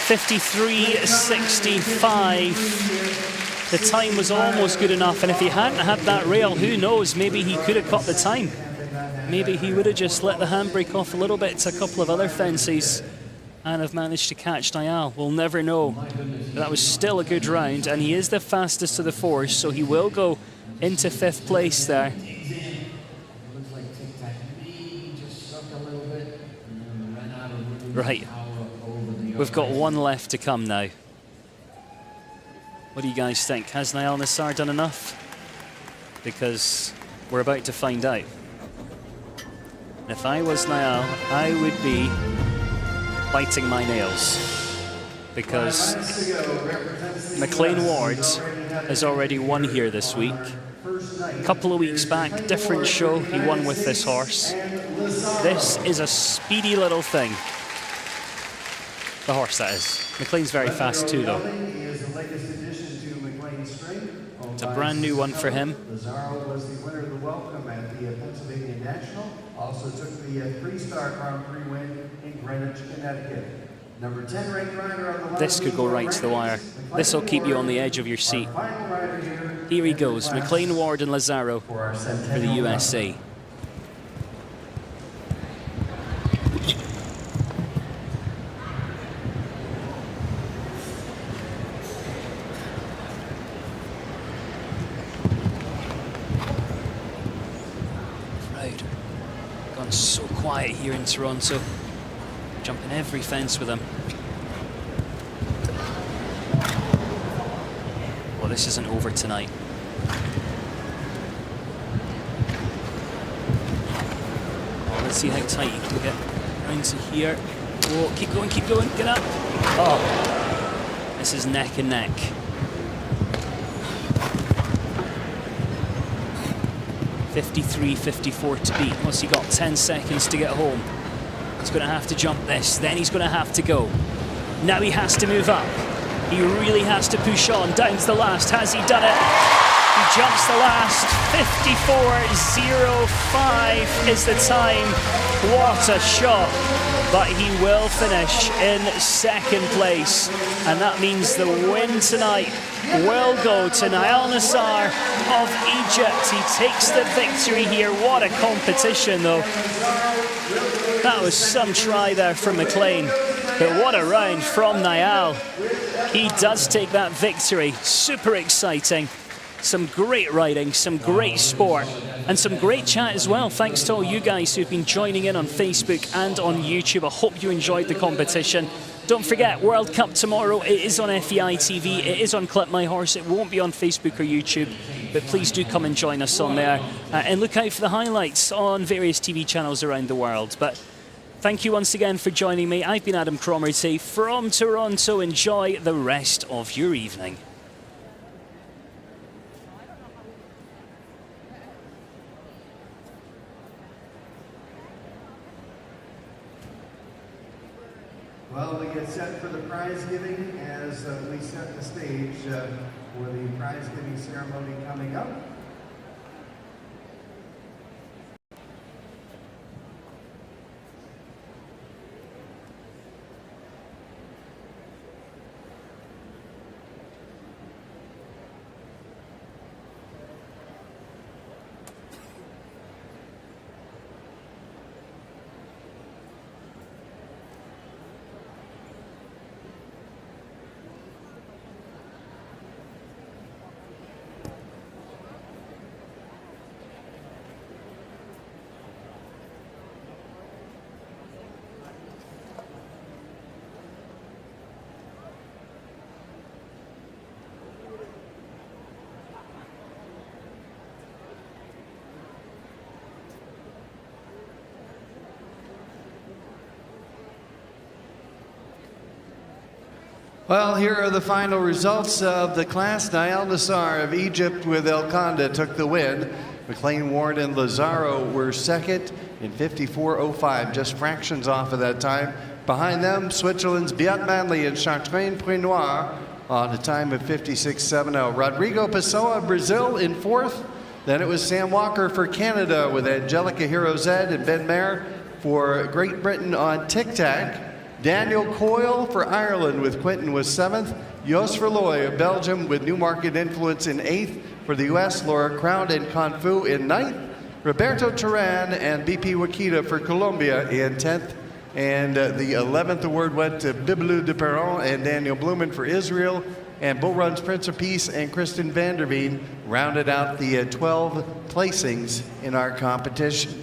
53.65. The time was almost good enough, and if he hadn't had that rail, who knows, maybe he could have caught the time. Maybe he would have just let the handbrake off a little bit to a couple of other fences and have managed to catch Niall. We'll never know. But that was still a good round, and he is the fastest of the 4, so he will go into 5th place there. Right. We've got one left to come now. What do you guys think? Has Niall Nassar done enough? Because we're about to find out. If I was Niall, I would be biting my nails. Because McLean Ward has already won here this week. A couple of weeks back, different show, he won with this horse. This is a speedy little thing. The horse, that is. McLean's very fast too, though. It's a brand new one for him. Lazaro was the winner of the welcome at the Pennsylvania National. Also took the 3-star Grand Prix win in Greenwich, Connecticut. Number 10 ranked rider on the This could go right to the wire. This will keep you on the edge of your seat. Here he goes, McLean Ward and Lazaro for the USA. Gone so quiet here in Toronto. Jumping every fence with him. Well, this isn't over tonight. Oh, let's see how tight you can get round to here. Oh, keep going, get up. Oh, this is neck and neck. .53.54 to beat. What's he got? 10 seconds to get home. He's going to have to jump this. Then he's going to have to go. Now he has to move up. He really has to push on. Down to the last. Has he done it? He jumps the last. 54.05 is the time. What a shot. But he will finish in second place. And that means the win tonight will go to Niall Nassar of Egypt. He takes the victory here. What a competition, though. That was some try there from McLean. But what a round from Niall. He does take that victory. Super exciting. Some great riding, some great sport, and some great chat as well. Thanks to all you guys who've been joining in on Facebook and on YouTube. I hope you enjoyed the competition. Don't forget, World Cup tomorrow. It is on FEI TV. It is on Clip My Horse. It won't be on Facebook or YouTube, but please do come and join us on there. And look out for the highlights on various TV channels around the world. But thank you once again for joining me. I've been Adam Cromarty from Toronto. Enjoy the rest of your evening. Well, we get set for the prize giving as we set the stage for the prize giving ceremony coming up. Well, here are the final results of the class. Niall Nassar of Egypt with El Conda took the win. McLean Ward and Lazaro were second in 54.05, just fractions off of that time. Behind them, Switzerland's Beat Manley and Chartrain Prenoir on a time of 56.70. Rodrigo Pessoa of Brazil in fourth. Then it was Sam Walker for Canada with Angelica Hero Zed and Ben Mayer for Great Britain on Tic Tac. Daniel Coyle for Ireland with Quinton was seventh. Jos Verlooy of Belgium with Newmarket Influence in eighth. For the U.S., Laura Crown and Confu in ninth. Roberto Turan and BP Wakita for Colombia in 10th. And the 11th award went to Bibelou de Perron and Daniel Blumen for Israel. And Bull Run's Prince of Peace and Kristen Vanderveen rounded out the 12 placings in our competition.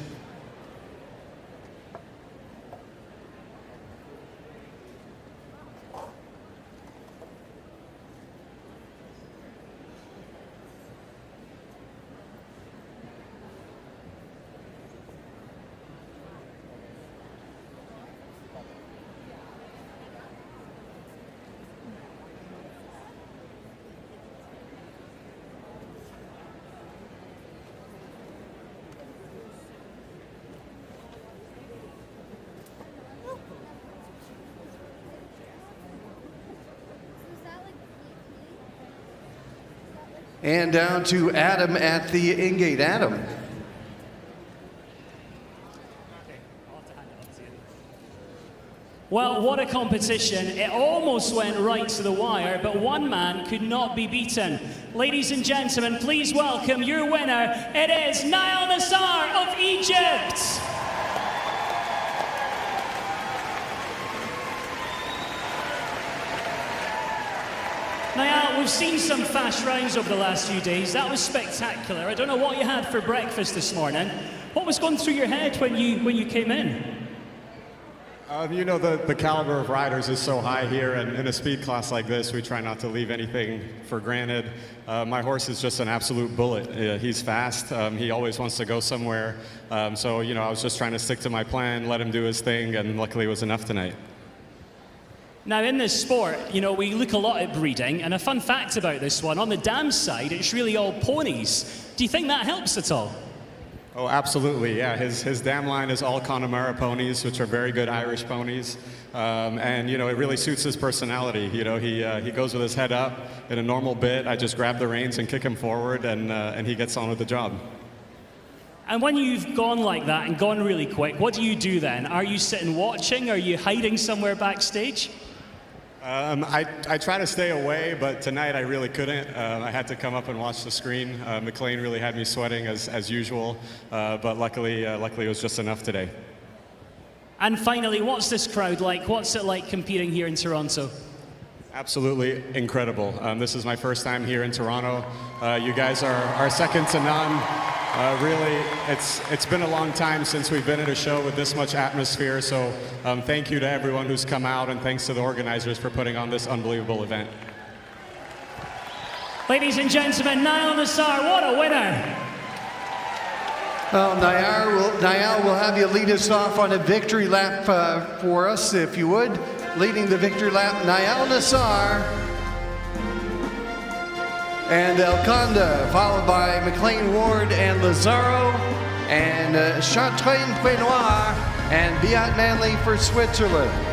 And down to Adam at the in-gate. Adam. Well, what a competition. It almost went right to the wire, but one man could not be beaten. Ladies and gentlemen, please welcome your winner. It is Nail Nassar of Egypt. Niall, we've seen some fast rounds over the last few days. That was spectacular. I don't know what you had for breakfast this morning. What was going through your head when you came in? You know, the caliber of riders is so high here, and in a speed class like this, we try not to leave anything for granted. My horse is just an absolute bullet. He's fast. He always wants to go somewhere. So, you know, I was just trying to stick to my plan, let him do his thing, and luckily it was enough tonight. Now, in this sport, you know, we look a lot at breeding, and a fun fact about this one, on the dam side, it's really all ponies. Do you think that helps at all? Oh, absolutely, yeah. His dam line is all Connemara ponies, which are very good Irish ponies. And, you know, it really suits his personality. You know, he goes with his head up in a normal bit. I just grab the reins and kick him forward, and he gets on with the job. And when you've gone like that and gone really quick, what do you do then? Are you sitting watching? Are you hiding somewhere backstage? I try to stay away, but tonight I really couldn't. I had to come up and watch the screen. McLean really had me sweating as usual, but luckily it was just enough today. And finally, what's this crowd like? What's it like competing here in Toronto? Absolutely incredible. This is my first time here in Toronto. You guys are second to none. Really, it's been a long time since we've been at a show with this much atmosphere, so thank you to everyone who's come out, and thanks to the organizers for putting on this unbelievable event. Ladies and gentlemen, Nail Nassar, what a winner! Well, Niall will have you lead us off on a victory lap for us, if you would. Leading the victory lap, Nail Nassar and Elconda, followed by McLean Ward and Lazaro, and Chartrain Point Noir and Beat Manley for Switzerland.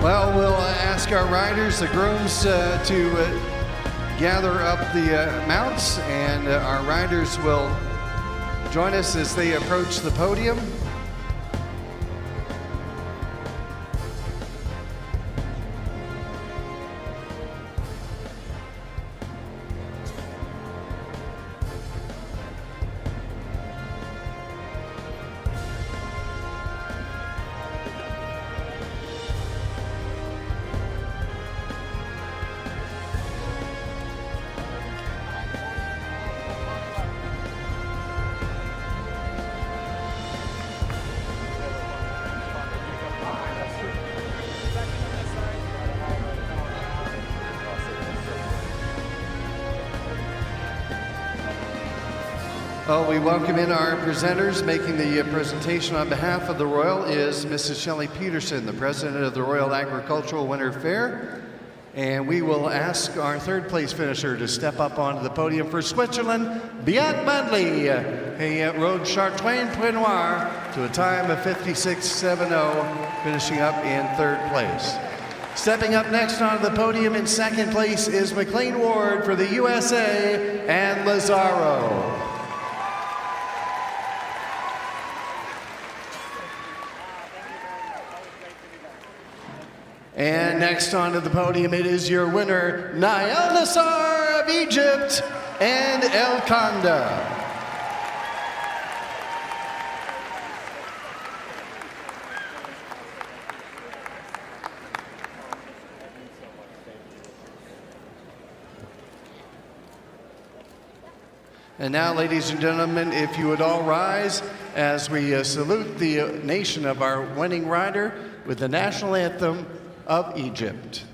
Well, we'll ask our riders, the grooms, to gather up the mounts, and our riders will join us as they approach the podium. Well, we welcome in our presenters. Making the presentation on behalf of the Royal is Mrs. Shelley Peterson, the president of the Royal Agricultural Winter Fair. And we will ask our third place finisher to step up onto the podium for Switzerland, Beat Manley. He rode Chartrain Point Noir to a time of 56.70, finishing up in third place. Stepping up next onto the podium in second place is McLean Ward for the USA and Lazaro. And next onto the podium, it is your winner, Nail Nassar of Egypt and Elconda. And now, ladies and gentlemen, if you would all rise as we salute the nation of our winning rider with the national anthem of Egypt.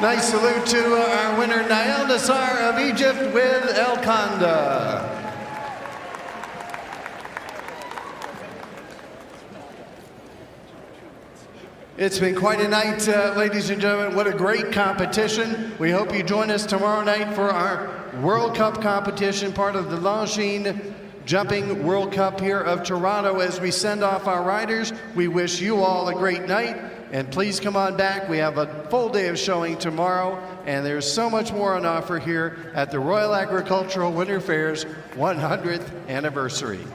Nice salute to our winner, Nael Nassar of Egypt with El Khanda. It's been quite a night, ladies and gentlemen. What a great competition. We hope you join us tomorrow night for our World Cup competition, part of the Longines Jumping World Cup here of Toronto. As we send off our riders, we wish you all a great night. And please come on back. We have a full day of showing tomorrow, and there's so much more on offer here at the Royal Agricultural Winter Fair's 100th anniversary.